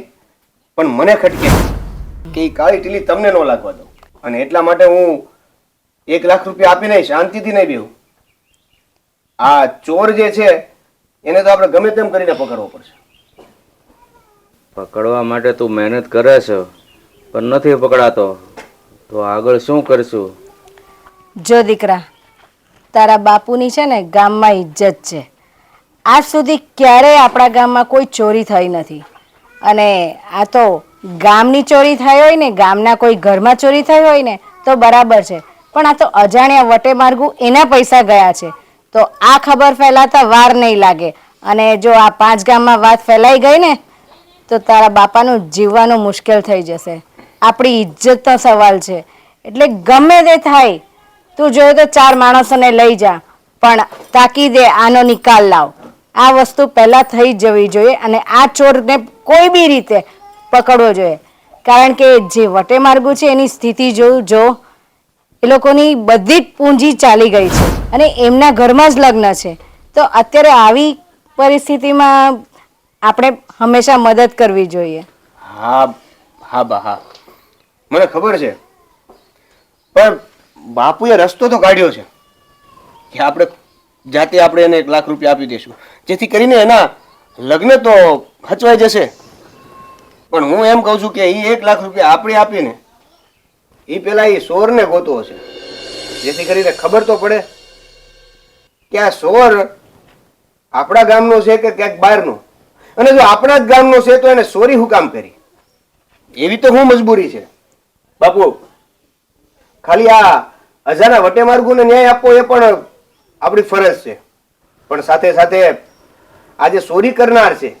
S5: પણ મને ખટકે કે એ કાળી ટીલી તમને ન લાગવા દો. અને એટલા માટે હું 1 લાખ રૂપિયા આપીને શાંતિથી નહીં બેહું. આ ચોર જે છે એને તો આપણે ગમે તેમ કરીને પકડવો પડશે.
S3: પકડવા માટે તું મહેનત કરે છે પણ નથી પકડાતો, તો આગળ શું કરશું?
S4: જો દીકરા, તારા બાપુની છે ને ગામમાં ઇજ્જત છે. આજ સુધી ક્યારેય આપણા ગામમાં કોઈ ચોરી થઈ નથી. અને આ તો ગામની ચોરી થઈ હોય ને, ગામના કોઈ ઘરમાં ચોરી થઈ હોય ને તો બરાબર છે, પણ આ તો અજાણ્યા વટે માર્ગું એના પૈસા ગયા છે. તો આ ખબર ફેલાતા વાર નહીં લાગે. અને જો આ 5 ગામમાં વાત ફેલાઈ ગઈ ને તો તારા બાપાનું જીવવાનું મુશ્કેલ થઈ જશે. આપણી ઇજ્જતનો સવાલ છે. એટલે ગમે તે થાય, તું જોયો તો 4 માણસોને લઈ જા, પણ તાકીદે આનો નિકાલ લાવ. આ વસ્તુ પહેલાં થઈ જવી જોઈએ અને આ ચોરને કોઈ બી રીતે પકડવો જોઈએ. કારણ કે જે વટે માર્ગું છે એની સ્થિતિ જો એ લોકોની બધી જ પૂંજી ચાલી ગઈ છે અને એમના ઘરમાં જ લગ્ન છે. તો અત્યારે આવી પરિસ્થિતિમાં આપણે હંમેશા મદદ કરવી જોઈએ.
S5: હા હા બા, હા, મને ખબર છે, પણ બાપુએ રસ્તો તો કાઢ્યો છે કે આપણે જાતે આપણે એને 1 લાખ રૂપિયા આપી દઈશું, જેથી કરીને એના લગ્ન તો હચવાઈ જશે. પણ હું એમ કહું છું કે એ 1 લાખ રૂપિયા આપણે આપીને એ પેલા એ ચોરને ગોતવો છે, જેથી કરીને ખબર તો પડે કે આ ચોર આપણા ગામનો છે કે ક્યાંક બહારનો. અને જો આપણા જ ગામનો છે તો એને ચોરી શું કામ કરી? એવી તો હું મજબૂરી છે. બાપુ, ખાલી આ અજાના વટે માર્ગોને ન્યાય આપવો એ પણ આપણી ફરજ છે, પણ સાથે સાથે આ જે ચોરી કરનાર છે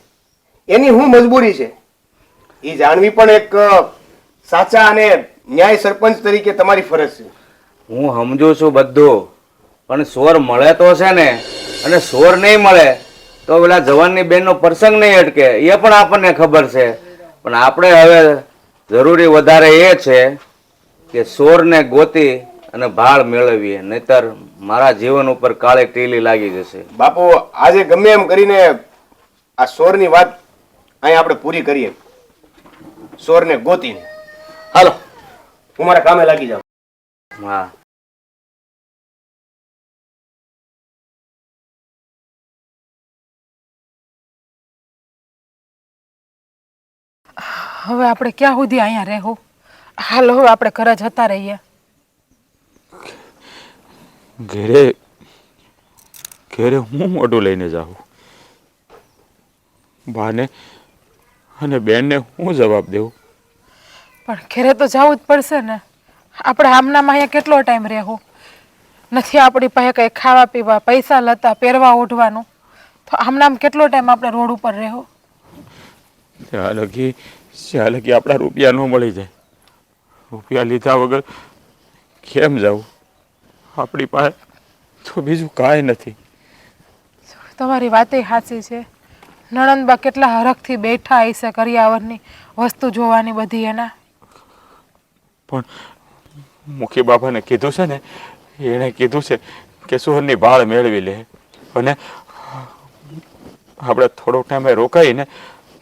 S5: એની શું મજબૂરી છે એ જાણવી પણ એક સાચા અને ન્યાય સરપંચ તરીકે તમારી ફરજ છે.
S3: હું સમજુ છું બધું, પણ ચોર મળે તો છે ને, અને ચોર નહીં મળે તો પેલા જવાનની બેનનો પ્રસંગ નહીં અટકે એ પણ આપણને ખબર છે. પણ આપણે હવે જરૂરી વધારે એ છે કે ચોરને ગોતી અને ભાળ મેળવીએ, નહીતર મારા જીવન ઉપર કાળી ટીલી લાગી જશે.
S5: બાપુ, આજે ગમે એમ કરીને આ ચોરની વાત અહીં આપણે પૂરી કરીએ, ચોરને ગોતીને. હાલો, હું મારા કામે લાગી જાઉં.
S3: હા.
S1: હવે આપણે ક્યાં સુધી અહીંયા રહેવું? હાલો હવે આપણે ઘરે જતા રહીએ.
S2: ઘેરે ઘેરે હું મોઢું લઈને જાઉં? બાને અને બેનને હું જવાબ દેવું?
S1: પણ ઘરે તો જવું જ પડશે ને. આપણે આમનામાં અહીંયા કેટલો ટાઈમ રહેવું? નથી આપણી પાસે કંઈ ખાવા પીવા પૈસા લતા પહેરવા ઓઢવાનું, તો આમનામ કેટલો ટાઈમ આપણે રોડ ઉપર રહેવું?
S2: ત્યાં લગી આપણા રૂપિયા ન મળી જાય. રૂપિયા લીધા વગર કેમ જવું? આપણી પાસે તો બીજું કાંઈ નથી.
S1: તમારી વાતે સાચી છે. નણંદબા કેટલા હરખથી બેઠા હશે કરિયાવરની વસ્તુ જોવાની બધી એના.
S2: પણ મુખી બાપાને કીધું છે ને, એણે કીધું છે કે સોહરની ભાળ મેળવી લે અને આપણે થોડો ટાઈમે રોકાઈને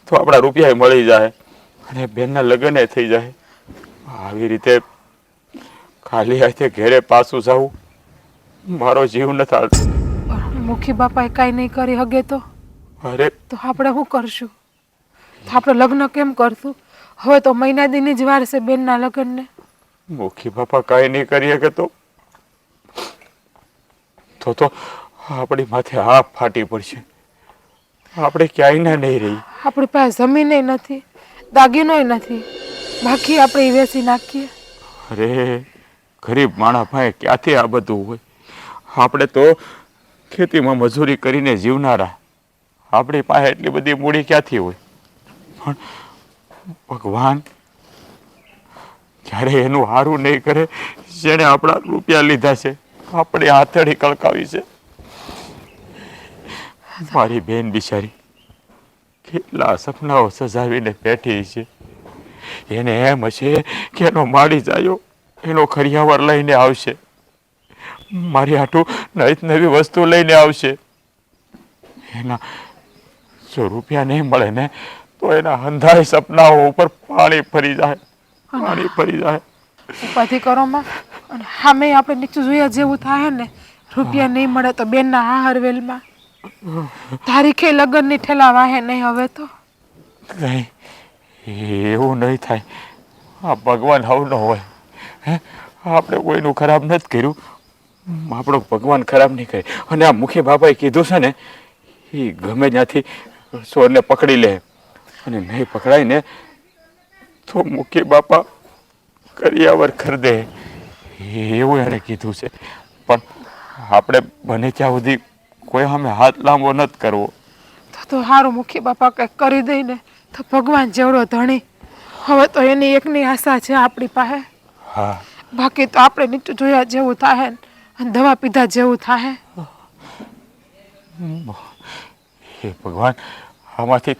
S2: તો આપણા રૂપિયા મળી જાય અને બેનના લગ્ન થઈ જાય. આવી રીતે ખાલી હાથે ઘેરે પાછું જવું મારો જીવ ન ચાલતો.
S1: મુખી બાપાએ કાંઈ નહીં કરી હગે તો
S2: અરે
S1: આપણે શું કરશું? તો આપણે લગ્ન કેમ કરશું? હવે તો મહિના દીની જ વાર છે બેનના લગ્નને.
S2: મુખી બાપા કાંઈ નહીં કરી શકે તો આપણી માથે હાફ ફાટી પડશે. આપણે ક્યાંય ના નહીં રહી.
S1: આપણી પાસે જમીને નથી, દાગીનોય નથી, બાકી આપણે ઈ વેચી નાખીએ.
S2: અરે ગરીબ માણસ પાસે ક્યાંથી આ બધું હોય? આપણે તો ખેતીમાં મજૂરી કરીને જીવનારા. આપણી પાસે એટલી બધી મૂડી ક્યાંથી હોય? પણ ભગવાન જ્યારે એનું સારું નહીં કરે, જેણે આપણા રૂપિયા લીધા છે, આપણે હાથડી કળકાવી છે. મારી બેન બિચારી કેટલા સપનાઓ સજાવીને બેઠી છે. એને એમ હશે કે એનો માડી જાયો એનો ખરિયાવર લઈને આવશે, મારી હાટું નવી વસ્તુ લઈને આવશે. એના જો રૂપિયા નહીં મળે ને તો એના હંધાય સપનાઓ ઉપર પાણી ફરી જાય.
S1: ઉપાધિ કરો માં. અને સામે આપણે નીચું જોયા જેવું થાય ને, રૂપિયા નહીં મળે તો બેનના હાહરવેલમાં તારીખે લગ્નની ઠેલા વાહે નહીં. હવે તો
S2: નહીં, એવું નહીં થાય. આ ભગવાન હવનો હોય. હે, આપણે કોઈનું ખરાબ નથી કર્યું, આપણો ભગવાન ખરાબ નહીં કરે. અને આ મુખી બાપાએ કીધું છે ને, એ ગમે ત્યાંથી ચોરને પકડી લે અને નહીં પકડાય ને તો મુખી બાપા કરિયાવર ખરીદે એવું એણે કીધું છે. પણ આપણે બને ત્યાં સુધી કોઈ સામે હાથ લાંબો નથી કરવો.
S1: તો સારું, મુખી બાપા કંઈક કરી દઈ ને તો ભગવાન જેવડો ધણી. હવે તો એની એકની આશા છે આપણી પાસે.
S2: હા,
S1: બાકી તો આપણે નીચું જોયા જેવું થાય ને અને દવા પીધા જેવું થાય.
S2: હે ભગવાન, આમાંથી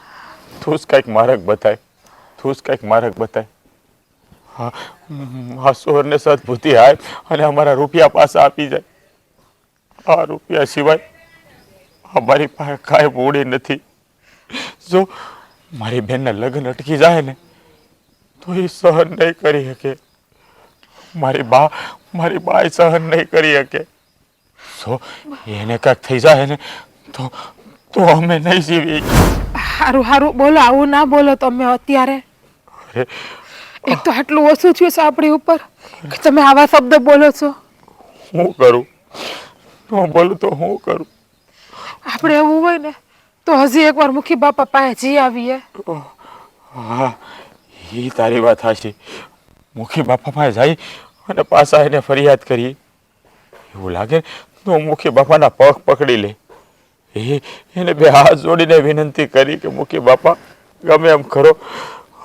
S2: તું જ કંઈક માર્ગ બતાય, તું જ કંઈક માર્ગ બતાય. હા, આ સોરને સદબુદ્ધિ આય અને અમારા રૂપિયા પાછા આપી જાય. આ રૂપિયા સિવાય અમારી પાસે કાંઈ મૂડી નથી. જો મારી બેનના લગ્ન અટકી જાય ને તો એ સહન નહીં કરી શકે. મારી બા સહન નહીં કરી શકે. જો એને કાંઈક થઈ જાય ને તો અમે નહીં જીવી.
S1: સારું બોલો, આવું ના બોલો તમે અત્યારે.
S2: અરે
S1: એક તો આટલું ઓછું થયું છે આપણી ઉપર કે તમે આવા શબ્દ બોલો છો.
S2: હું કરું? હું બોલું તો હું કરું?
S1: આપણે એવું હોય ને તો હજી એકવાર મુખી બાપા પાસે જી આવીએ.
S2: હા, એ તારી વાત સાચી. મુખી બાપા પાસે જાય અને પાછા એને ફરિયાદ કરીએ. એવું લાગે તો મુખી બાપાના પગ પકડી લે. એને બે હાથ જોડીને વિનંતી કરી કે મુખી બાપા ગમે એમ કરો,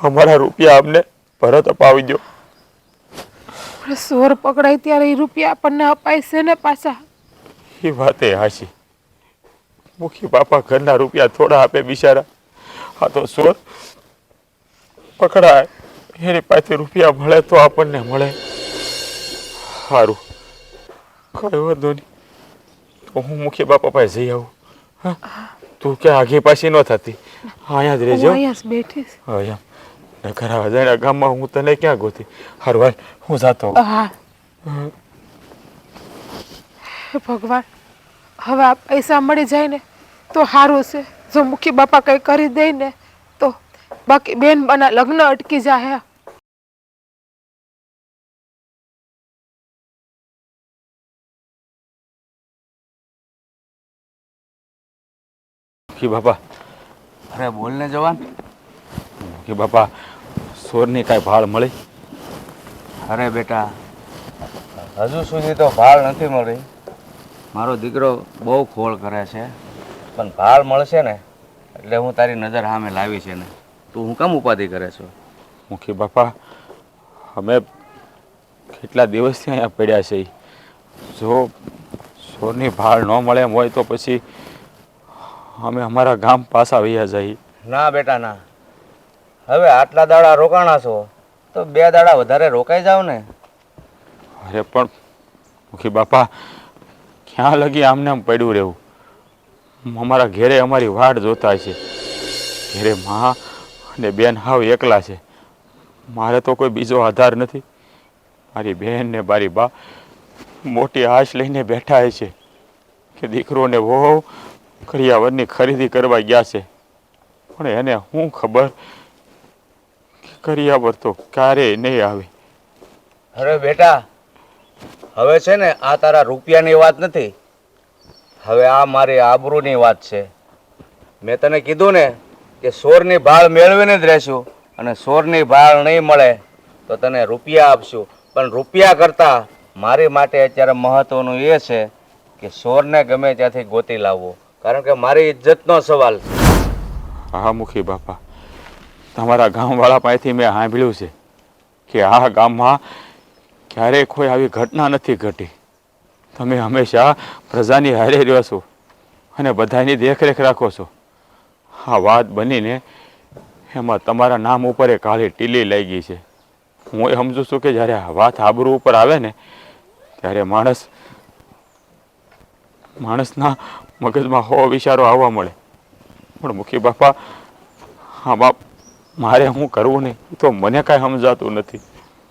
S2: અમારા રૂપિયા અમને પરત અપાવી દો.
S1: સોર પકડાય ત્યારે એ રૂપિયા આપણને અપાય છે ને પાછા.
S2: એ વાત એ હાચી. મુખી બાપા ઘરના રૂપિયા થોડા આપે બિચારા. આ તો સોર પકડાય એની પાસે રૂપિયા મળે તો આપણને મળે. સારું, કઈ વાંધો નહીં. તો હું મુખી બાપા પાસે જઈ આવું. હા, તું ક્યાં આઘી પાછી ન થતી, અહીંયા જ રહેજો.
S1: અહીંયા જ બેઠીશ.
S2: હા, એમ ઘર આવવા જાય ગામમાં હું તને ક્યાં ગોતી. હારું હાલ, હું જાતો.
S1: હા, ભગવાન, હવે આ પૈસા મળી જાય ને તો સારું છે. જો મુખી બાપા કંઈ કરી દે ને તો બાકી બેન બના લગ્ન અટકી જાય.
S2: મુખી બાપા,
S3: અરે બોલ ને જવાન.
S2: મુખી બાપા, સોરની કાંઈ ભાળ મળી?
S3: અરે બેટા, હજુ સુધી તો ભાળ નથી મળી. મારો દીકરો બહુ ખોળ કરે છે, પણ ભાળ મળશે ને એટલે હું તારી નજર સામે લાવી છે ને. તું હું કેમ ઉપાધિ કરે છો?
S2: મુખી બાપા, અમે કેટલા દિવસથી અહીંયા પડ્યા છે. જો સોરની ભાળ ન મળે એમ હોય તો પછી અમે અમારા ગામ પાછા વયા જઈએ.
S3: ના બેટા ના, હવે આટલા દાડા રોકાણા છો તો 2 દાડા વધારે રોકાઈ જાવ ને.
S2: અરે પણ મુખી બાપા, ક્યાં લગી આમને આમ પડ્યું રહેવું? અમારા ઘેરે અમારી વાટ જોતા છે. ઘેરે મા અને બેન હાવ એકલા છે. મારે તો કોઈ બીજો આધાર નથી. મારી બહેન ને મારી બા મોટી આશ લઈને બેઠા છે કે દીકરોને વહુ કરિયાવરની ખરીદી કરવા ગયા છે, પણ એને શું ખબર કે કરિયાવર તો ક્યારેય નહીં આવે.
S3: અરે બેટા, હવે છે ને આ તારા રૂપિયાની વાત નથી, હવે આ મારી આબરૂની વાત છે. મેં તને કીધું ને કે સોરની ભાળ મેળવીને જ રહેશું, અને સોરની ભાળ નહીં મળે તો તને રૂપિયા આપશું. પણ રૂપિયા કરતાં મારી માટે અત્યારે મહત્વનું એ છે કે સોરને ગમે ત્યાંથી ગોતી લાવવો, કારણ કે મારી ઇજ્જતનો સવાલ છે.
S2: હા મુખી બાપા, તમારા ગામવાળા પાસેથી મેં સાંભળ્યું છે કે આ ગામમાં ક્યારેય કોઈ આવી ઘટના નથી ઘટી. તમે હંમેશા પ્રજાની હારે રહ્યો છો અને બધાની દેખરેખ રાખો છો. આ વાત બનીને એમાં તમારા નામ ઉપર એ કાળી ટીલી લાગી છે. હું એ સમજુ છું કે જ્યારે આ વાત આબરૂ ઉપર આવે ને ત્યારે માણસના મગજમાં હો વિચારો આવવા મળે. પણ મુખી બાપા, આમાં મારે શું કરવું ને એ તો મને કાંઈ સમજાતું નથી.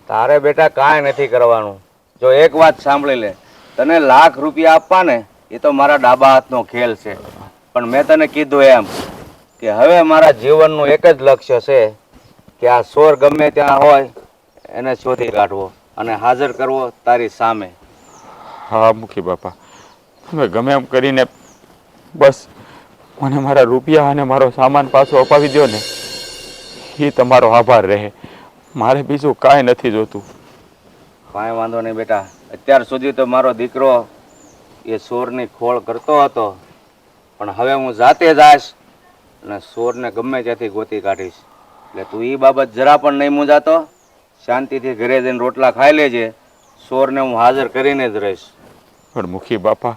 S3: તારે બેટા કાંઈ નથી કરવાનું. જો એક વાત સાંભળી લે, તને લાખ રૂપિયા આપવા ને એ તો મારા ડાબા હાથનો ખેલ છે, પણ મેં તને કીધું એમ કે હવે મારા જીવનનું એક જ લક્ષ્ય છે કે આ સોર ગમે ત્યાં હોય એને શોધી કાઢવો અને હાજર કરવો તારી સામે.
S2: હા મુખી બાપા, તમે ગમે એમ કરીને બસ મને મારા રૂપિયા અને મારો સામાન પાછો અપાવી દો ને, એ તમારો આભાર રહે. મારે બીજું કાંઈ નથી જોતું.
S3: કાંઈ વાંધો નહીં બેટા, અત્યાર સુધી તો મારો દીકરો એ સોરની ખોળ કરતો હતો, પણ હવે હું જાતે જ આવીશ અને સોરને ગમે ત્યાંથી ગોતી કાઢીશ. એટલે તું એ બાબત જરા પણ નહીં મૂંઝાતો, શાંતિથી ઘરે જઈને રોટલા ખાઈ લેજે. સોરને હું હાજર કરીને જ રહીશ.
S2: પણ મુખી બાપા,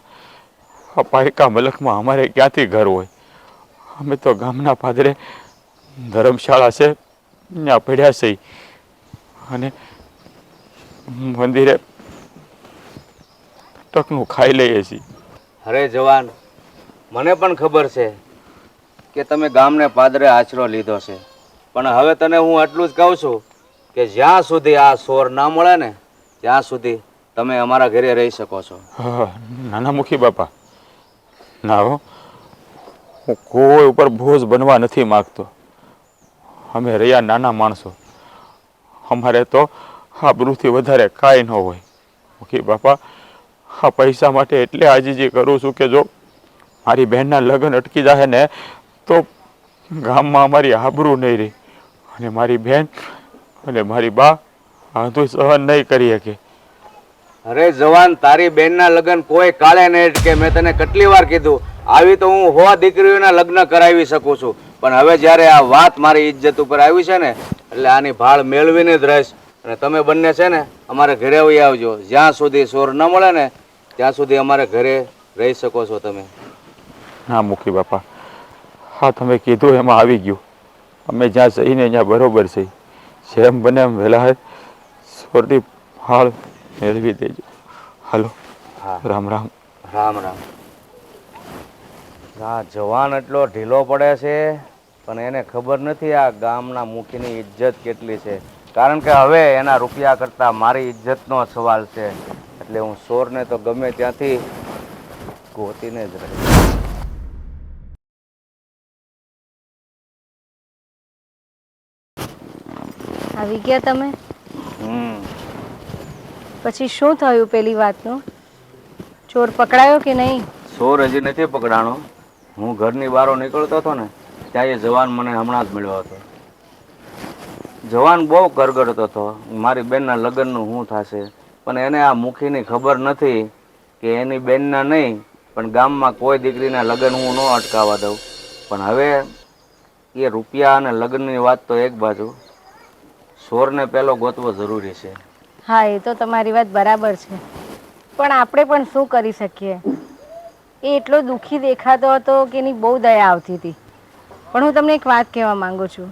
S2: આ પાયકા મલકમાં અમારે ક્યાંથી ઘર હોય? અમે તો ગામના પાદરે ધર્મશાળા છે ત્યાં પડ્યા છે અને મંદિરે ટકનું ખાઈ લઈએ છીએ.
S3: અરે જવાન, મને પણ ખબર છે કે તમે ગામને પાદરે આશરો લીધો છે, પણ હવે તને હું આટલું જ કહું છું કે જ્યાં સુધી આ સોર ના મળે ને ત્યાં સુધી તમે અમારા ઘરે રહી શકો છો.
S2: હા, નાના મુખી બાપા, ના હો, હું કોઈ ઉપર બોજ બનવા નથી માગતો. અમે રહ્યા નાના માણસો, અમારે તો આબરૂથી વધારે કાંઈ ન હોય. મુખી બાપા, આ પૈસા માટે એટલે આજીજી કરું છું કે જો મારી બહેનના લગ્ન અટકી જાય ને તો ગામમાં અમારી આબરૂ નહીં રહી, અને મારી બહેન અને મારી બા આ તો સહન નહીં કરી શકે.
S3: અરે જવાન, તારી બેનના લગ્ન કોઈ કાળે નહીં અટકે. મેં તને કેટલી વાર કીધું, આવી તો હું 100 દીકરીઓના લગ્ન કરાવી શકું છું, પણ હવે જ્યારે આ વાત મારી ઇજ્જત ઉપર આવી છે ને એટલે આની ભાળ મેળવીને જ રહીશ. અને તમે બંને છે ને અમારે ઘરે આવી આવજો. જ્યાં સુધી સોર ન મળે ને ત્યાં સુધી અમારે ઘરે રહી શકો છો તમે.
S2: હા મુખી બાપા, હા તમે કીધું એમાં આવી ગયું. અમે જ્યાં જઈને ત્યાં બરોબર છે. જેમ બને એમ વહેલા સોરની ભાળ મેળવી દેજો. હાલો,
S3: હા,
S2: રામ રામ.
S3: રામ રામ. આ જવાન એટલો ઢીલો પડે છે, પણ એને ખબર નથી આ ગામના મુખીની ઇજ્જત કેટલી છે. કારણ કે હવે એના રૂપિયા કરતાં મારી ઇજ્જતનો સવાલ છે. એટલે હું સોરને તો ગમે ત્યાંથી ગોતીને જ રહીશ.
S4: આવી ગયા તમે?
S3: હમ.
S4: પછી શું થયું પેલી વાતનું? ચોર પકડાયો કે નહીં?
S3: સોર હજી નથી પકડાણો, હું ઘરની બહાર નીકળતો હતો ને ત્યાં એ જવાન મને હમણાં જ મળ્યો હતો. જવાન બહુ ગરગડતો હતો મારી બેનના લગ્નનું શું થશે, પણ એને આ મુખીની ખબર નથી કે એની બેનના નહીં પણ ગામમાં કોઈ દીકરીના લગ્ન હું ન અટકાવવા દઉં. પણ હવે એ રૂપિયા અને લગ્નની વાત તો એક બાજુ, સોરને પહેલો ગોતવો જરૂરી છે.
S4: હા, એ તો તમારી વાત બરાબર છે, પણ આપણે પણ શું કરી શકીએ. એ એટલો દુઃખી દેખાતો હતો કે એની બહુ દયા આવતી હતી. પણ હું તમને એક વાત કહેવા માંગુ છું.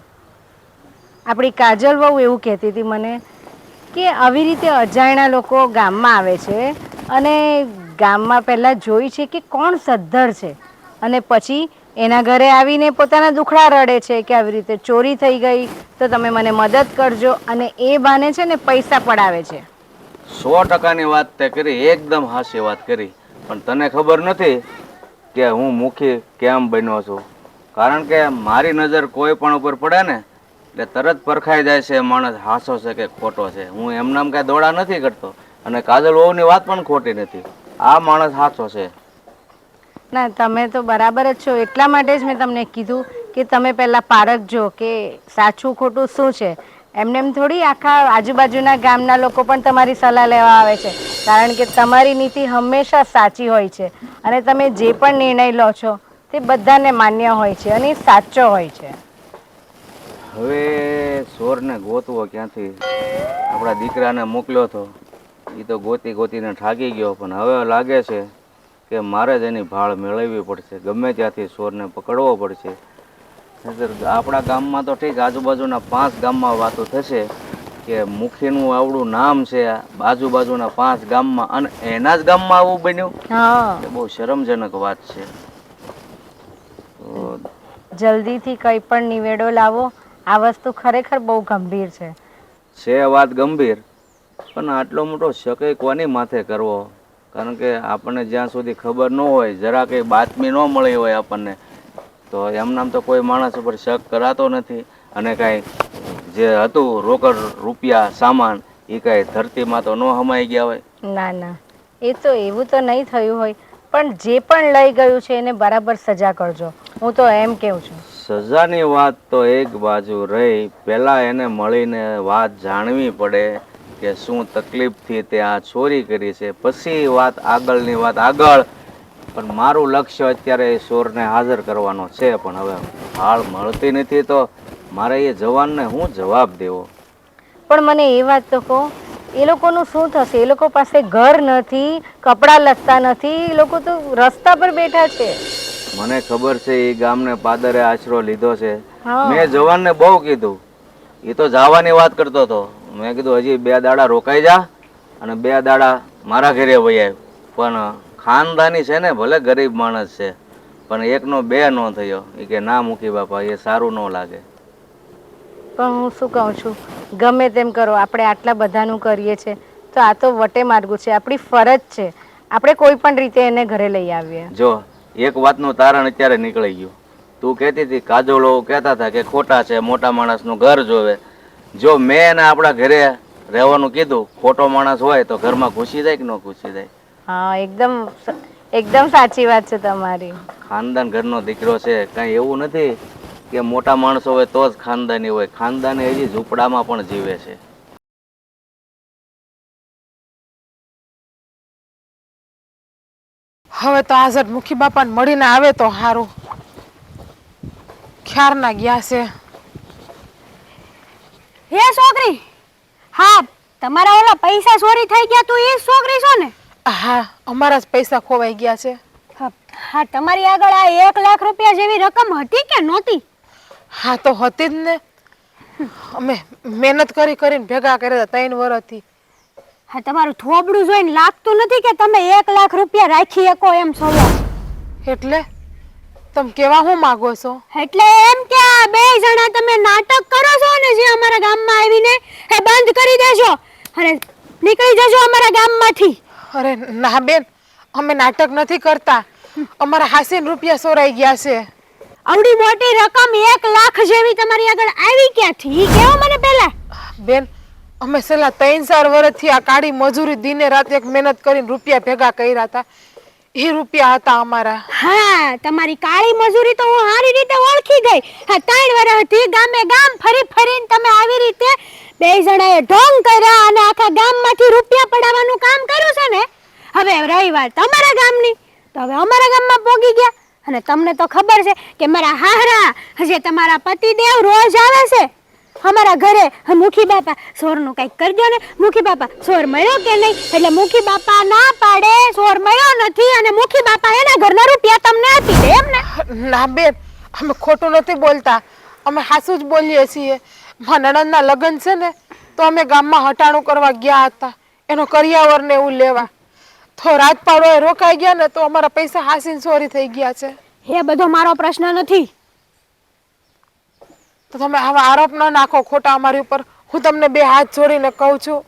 S4: આપણી કાજલ બહુ એવું કહેતી હતી મને કે આવી રીતે અજાણ્યા લોકો ગામમાં આવે છે અને ગામમાં પહેલાં જોઈ છે કે કોણ સદ્ધર છે અને પછી એના ઘરે આવીને પોતાના દુખડા રડે છે કે આવી રીતે ચોરી થઈ ગઈ તો તમે મને મદદ કરજો, અને એ બાને છે ને પૈસા પડાવે છે.
S3: 100%ની વાત તે કરી, એકદમ હાચી વાત કરી. પણ તને ખબર નથી કે હું મુખી કેમ બન્યો છું? કારણ કે મારી નજર કોઈ પણ ઉપર પડે ને એટલે તરત પરખાઈ જાય છે માણસ હાચો છે કે ખોટો છે. હું એમનામ કાંઈ દોડા નથી કરતો અને કાજલ વહુની વાત પણ ખોટી નથી. આ માણસ હાચો છે.
S4: ના, તમે તો બરાબર જ છો. એટલા માટે જ મેં તમને કીધું કે તમે પહેલાં પારખજો કે સાચું ખોટું શું છે. એમને એમ થોડી આખા આજુબાજુના ગામના લોકો પણ તમારી સલાહ લેવા આવે છે, કારણ કે તમારી નીતિ હંમેશા સાચી હોય છે અને તમે જે પણ નિર્ણય લો છો તે બધાને માન્ય હોય છે અને એ સાચો હોય છે.
S3: હવે સોરને ગોતવો ક્યાંથી? આપણા દીકરાને મોકલ્યો હતો, એ તો ગોતી ગોતીને થાકી ગયો, પણ હવે લાગે છે કે મારે જ એની ભાળ મેળવવી પડશે. ગમે ત્યાંથી સોરને પકડવો પડશે. આપણા ગામમાં તો ઠીક, આજુબાજુના 5 ગામમાં વાતો થશે કે મુખીનું આવડું નામ છે આજુબાજુના 5 ગામમાં, અને એના જ ગામમાં આવું બન્યું.
S4: હા,
S3: એ બહુ શરમજનક વાત છે. તો
S4: જલ્દીથી કંઈ પણ નિવેડો લાવો. આ વસ્તુ ખરેખર બહુ ગંભીર છે.
S3: વાત ગંભીર, પણ આટલો મોટો શક કોની માથે કરવો? કારણ કે આપણને જ્યાં સુધી ખબર ન હોય, જરા કંઈ બાતમી ન મળી હોય આપણને, તો એમનામ તો કોઈ માણસ ઉપર શક કરાતો નથી. અને કાંઈ જે હતું રોકડ રૂપિયા સામાન એ કાંઈ ધરતીમાં તો ન હમાઈ ગયા હોય.
S4: ના ના, એ તો એવું તો નહીં થયું હોય, પણ જે પણ લઈ ગયું છે એને બરાબર સજા કરજો. હું તો એમ કહું છું.
S3: સજાની વાત તો એક બાજુ રહી, પહેલાં એને મળીને વાત જાણવી પડે કે શું તકલીફથી તે આ ચોરી કરી છે, પછી વાત આગળની વાત આગળ. પણ મારું લક્ષ્ય અત્યારે એ ચોરને હાજર કરવાનો છે. પણ હવે હાળ મળતી નથી તો મારે એ જવાનને હું જવાબ દેવો?
S4: પણ મને એ વાત તો કહો, એ લોકોનું શું થશે? એ લોકો પાસે ઘર નથી, કપડાં લત્તા નથી, એ લોકો તો રસ્તા પર બેઠા છે.
S3: મને ખબર છે એ ગામને પાદરે આશરો લીધો છે.
S4: હા.
S3: મેં જવાનને બહુ કીધું, એ તો જવાની વાત કરતો હતો. મેં કીધું હજી 2 દાડા રોકાઈ જા અને 2 દાડા મારા ઘરે વહી આવ. પણ ખાનદાની છે ને, ભલે ગરીબ માણસ છે, પણ 1નો 2 ન થયો. એ કે ના મૂકી બાપા, એ સારું ન લાગે.
S4: પણ હું શું કહું છું, ગમે તેમ કરો, આપણે આટલા બધાનું કરીએ છીએ તો આ તો વટે માર્ગું છે. આપણી ફરજ છે, આપણે કોઈ પણ રીતે એને ઘરે લઈ આવીએ.
S3: જો એક વાતનું તારણ અત્યારે નીકળી ગયું. તું કહેતી હતી કાજોલો કહેતા હતા કે ખોટા છે, મોટા માણસનું ઘર જોવે. જો મેં એને આપણા ઘરે રહેવાનું કીધું, ખોટો માણસ હોય તો ઘરમાં ઘૂસી જાય કે ન ઘૂસી જાય?
S4: હા, એકદમ એકદમ સાચી વાત છે તમારી.
S3: ખાનદાન ઘરનો દીકરો છે, કાંઈ એવું નથી કે મોટા માણસો હોય તો જ ખાનદાની હોય. ખાનદાની હજી ઝૂંપડામાં પણ જીવે છે.
S1: હવે તો આઝાદ મુખી બાપાને મળીને આવે તો સારું. ક્યારના ગયા છે.
S6: હે છોકરી, હા તમારા ઓલા પૈસા ચોરી થઈ ગયા તું એ જ છોકરી છો ને?
S1: હા, અમારા જ પૈસા ખોવાઈ ગયા છે.
S6: હા, તમારી આગળ આ 1 લાખ રૂપિયા જેવી રકમ હતી કે નહોતી?
S1: હા, તો હતી જ ને. અમે મહેનત કરી કરીને ભેગા કર્યા હતા 3 વર્ષથી.
S6: હા, તમારું થોબડું જોઈને લાગતું નથી કે તમે 1 લાખ રૂપિયા રાખી શકો એમ છો.
S1: એટલે તમે કેવા હું માગો છો?
S6: એટલે એમ કે આ 2 જણા તમે નાટક કરો છો ને જે અમારા ગામમાં આવીને, એ બંધ કરી દેજો અને નીકળી જજો અમારા ગામમાંથી.
S1: અરે ના બેન, અમે નાટક નથી કરતા. અમારા 80 રૂપિયા ચોરાઈ ગયા છે.
S6: આવડી મોટી રકમ 1 લાખ જેવી તમારી આગળ આવી ક્યાંથી? ઈ કેવો મને પહેલા.
S1: બેન, અમે છેલ્લા 3-4 વર્ષથી આ કાળી મજૂરી દિને રાત એક મહેનત કરીને રૂપિયા ભેગા કર્યા હતા. એ રૂપિયા હતા અમારા.
S6: હા, તમારી કાળી મજૂરી તો હું સારી રીતે ઓળખી ગઈ. હા, 3 વર્ષથી ગામે ગામ ફરી ફરીને તમે આવી રીતે બે જણાએ ઢોંગ કર્યા અને આખા ગામમાંથી રૂપિયા પડાવવાનું કામ કર્યું છે ને. હવે રહી વાત તમારા ગામની, તો હવે અમારા ગામમાં પોગી ગયા. અને તમને તો ખબર છે કે મારા હાહરા જે તમારા પતિદેવ રોજ આવે છે અમારા ઘરે. મુખી બાપા સોરનું કંઈક કરજો ને, મુખી બાપા સોર મળ્યો કે નહીં. એટલે મુખી બાપા ના પાડે, સોર મળ્યો નથી, અને મુખી બાપા એના ઘરના રૂપિયા તમને આપી દે એમ ને.
S1: ના બેન, અમે ખોટું નથી બોલતા, અમે હાસું જ બોલીએ છીએ. મારા નણંદના લગ્ન છે ને, તો અમે ગામમાં હટાણું કરવા ગયા હતા એનો કરિયાવર ને એવું લેવા. તો રાત પાડોએ રોકાઈ ગયા ને, તો અમારા પૈસા હાસીને ચોરી થઈ ગયા છે.
S6: એ બધો મારો પ્રશ્ન નથી.
S1: તો તમે આવા આરોપ ન નાખો ખોટા અમારી ઉપર. હું તમને 2 હાથ જોડીને કહું છું,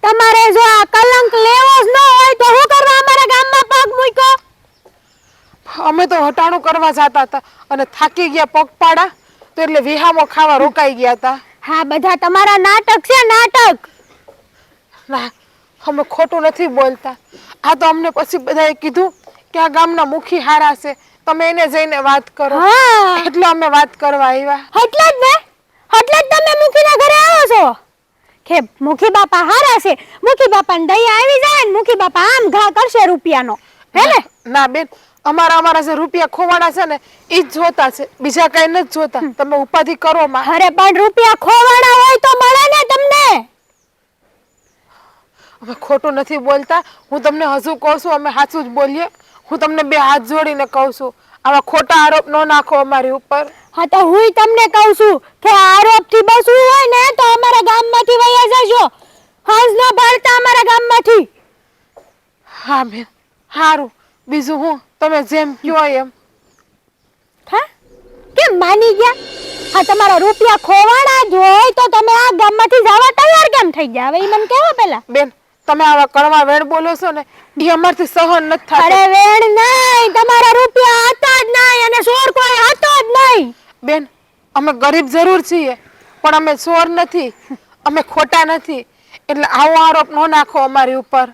S6: તમારે જો આ કલંક લેવો જ ન હોય તો હું કરવા અમારા ગામમાં પગ મૂક્યો?
S1: અમે તો હટાણું કરવા જતા હતા અને થાકી ગયા પગપાળા, તો એટલે વિહામો ખાવા રોકાઈ ગયા હતા.
S6: હા, બધા તમારા નાટક છે, નાટક.
S1: ના, અમે ખોટું નથી બોલતા. આ તો અમને પછી બધાએ કીધું કે આ ગામના મુખી હારા છે, તમે એને જઈને વાત કરો.
S6: હા,
S1: એટલે અમે વાત કરવા આવ્યા.
S6: એટલે જ ને, એટલે જ તમે મુખીના ઘરે આવો છો કે મુખી બાપા હારા છે, મુખી બાપાને દયા આવી જાય ને મુખી બાપા આમ ઘા કરશે રૂપિયાનો, હે ને?
S1: ના બેન, અમારા જે રૂપિયા ખોવાણા છે ને ઈ જ જોતા છે, બીજા કઈ નથી જોતા. તમે ઉપાધિ કરો માં.
S6: અરે પણ રૂપિયા ખોવાણા હોય તો મળે ને તમને.
S1: અમે ખોટું નથી બોલતા. હું તમને હજુ કહું છું, અમે સાચું જ બોલીએ. હું તમને 2 હાથ જોડીને કહું છું, આવા ખોટા આરોપ ન નાખો અમારી ઉપર.
S6: હા, તો હું તમને કહું છું કે આરોપથી બચવું હોય ને તો અમારા ગામમાંથી વયા જજો. હંસ ન ભરતા અમારા ગામમાંથી.
S1: હા બેન, સારું. બીજું હું તમે જેમ કહો એમ.
S6: હા, કેમ માની ગયા? હા, તમારા રૂપિયા ખોવાણા જ હોય તો તમે આ ગામમાંથી જવા તૈયાર કેમ થઈ ગયા? હવે ઈ મને કહેવો પેલા.
S1: બેન, તમે આવા કડવા વેણ બોલો છો ને, એ અમારથી સહન નથી થતું.
S6: અરે વેણ નહીં, તમારા રૂપિયા હતા જ નહીં અને ચોર કોઈ હતો જ નહીં.
S1: બેન, અમે ગરીબ જરૂર છીએ, પણ અમે ચોર નથી, અમે ખોટા નથી. એટલે આવો આરોપ ન નાખો અમારી ઉપર.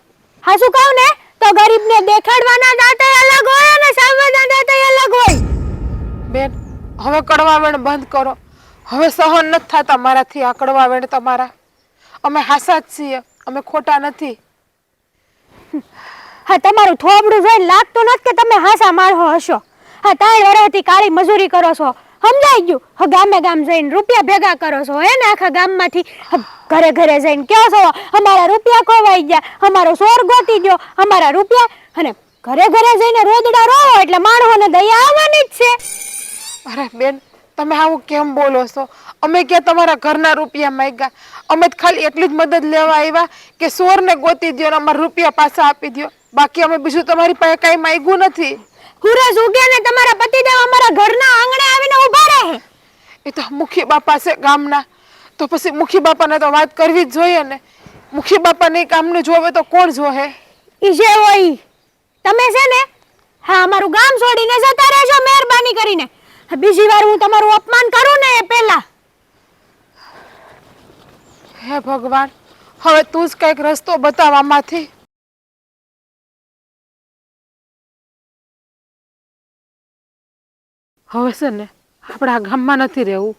S6: હા, શું કહું ને, તો ગરીબને દેખાડવાના દાંતે અલગ હોય અને સાવવાના દાંતે અલગ હોય.
S1: બેન, હવે કડવા વેણ બંધ કરો. હવે સહન નથી થતા મારાથી આ કડવા વેણ તમારા. અમે હાસા જ છીએ, અમે ખોટા નથી.
S6: હા, તમારું થોબડું જોઈને લાગતું નથી કે તમે હાસા માણસો હશો. હા, 3 વર્ષથી કાળી મજૂરી કરો છો, સમજાઈ ગયું. હવે ગામે ગામ જઈને રૂપિયા ભેગા કરો છો, હે ને? આખા ગામમાંથી ઘરે ઘરે જઈને કહો છો અમારા રૂપિયા ખોવાઈ ગયા, અમારો ચોર ગોતી દો, અમારા રૂપિયા. અને ઘરે ઘરે જઈને રોદડા રોવો એટલે માણસોને દયા આવવાની જ છે.
S1: અરે બેન, તમે આવું કેમ બોલો છો? અમે ક્યાં તમારા ઘરના રૂપિયા માંગ્યા? અમે તો ખાલી એટલી જ મદદ લેવા આવ્યા કે ચોરને ગોતી દો ને અમારા રૂપિયા પાછા આપી દો. બાકી અમે બીજું તમારી પાસે કઈ માંગ્યું નથી.
S6: સૂરજ ઉગે ને તમારા પતિદેવ અમારા ઘરના આંગણે આવીને ઊભા રહે.
S1: એ તો મુખી બાપા છે ગામના, તો પછી મુખી બાપાને તો વાત કરવી જ જોઈએ ને. મુખી બાપાને કામને જોવે તો કોણ જોહે?
S6: ઈ જે હોય તમે છે ને, હા, અમારું ગામ છોડીને જતા રહેજો મહેરબાની કરીને. બીજી વાર હું તમારું અપમાન કરું ને એ પહેલા.
S1: હે ભગવાન, હવે તું જ કઈક રસ્તો બતાવ આમાંથી. હવે છે ને, આપણે આ ગામમાં નથી રહેવું,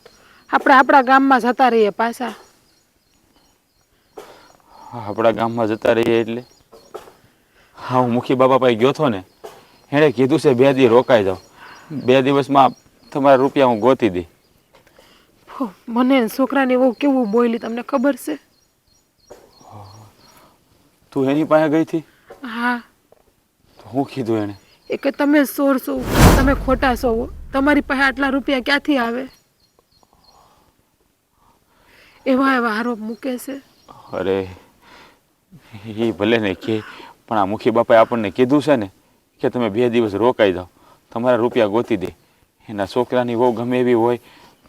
S1: આપણે આપણા ગામમાં જતા રહીએ પાછા.
S2: આપણા ગામમાં જતા રહીએ એટલે? હા, હું મુખી બાપા પાસે ગયો હતો ને, એણે કીધું છે 2 દી રોકાઈ જાઓ, 2 દિવસમાં તમારા રૂપિયા હું ગોતી દઈ.
S1: મને છોકરાની બહુ કેવું બોલી તમને ખબર છે?
S2: તું એની પાસે ગઈ હતી?
S1: હા.
S2: તો હું કીધું એને?
S1: એ કે તમે ચોર છો, તમે ખોટા છો, તમારી પાસે આટલા રૂપિયા ક્યાંથી આવે? એવા આરોપ મૂકે છે.
S2: અરે એ ભલે ને કે, પણ આ મુખી બાપાએ આપણને કીધું છે ને કે તમે 2 દિવસ રોકાઈ જાઓ, તમારા રૂપિયા ગોતી દે. એના છોકરાની બહુ ગમે એવી હોય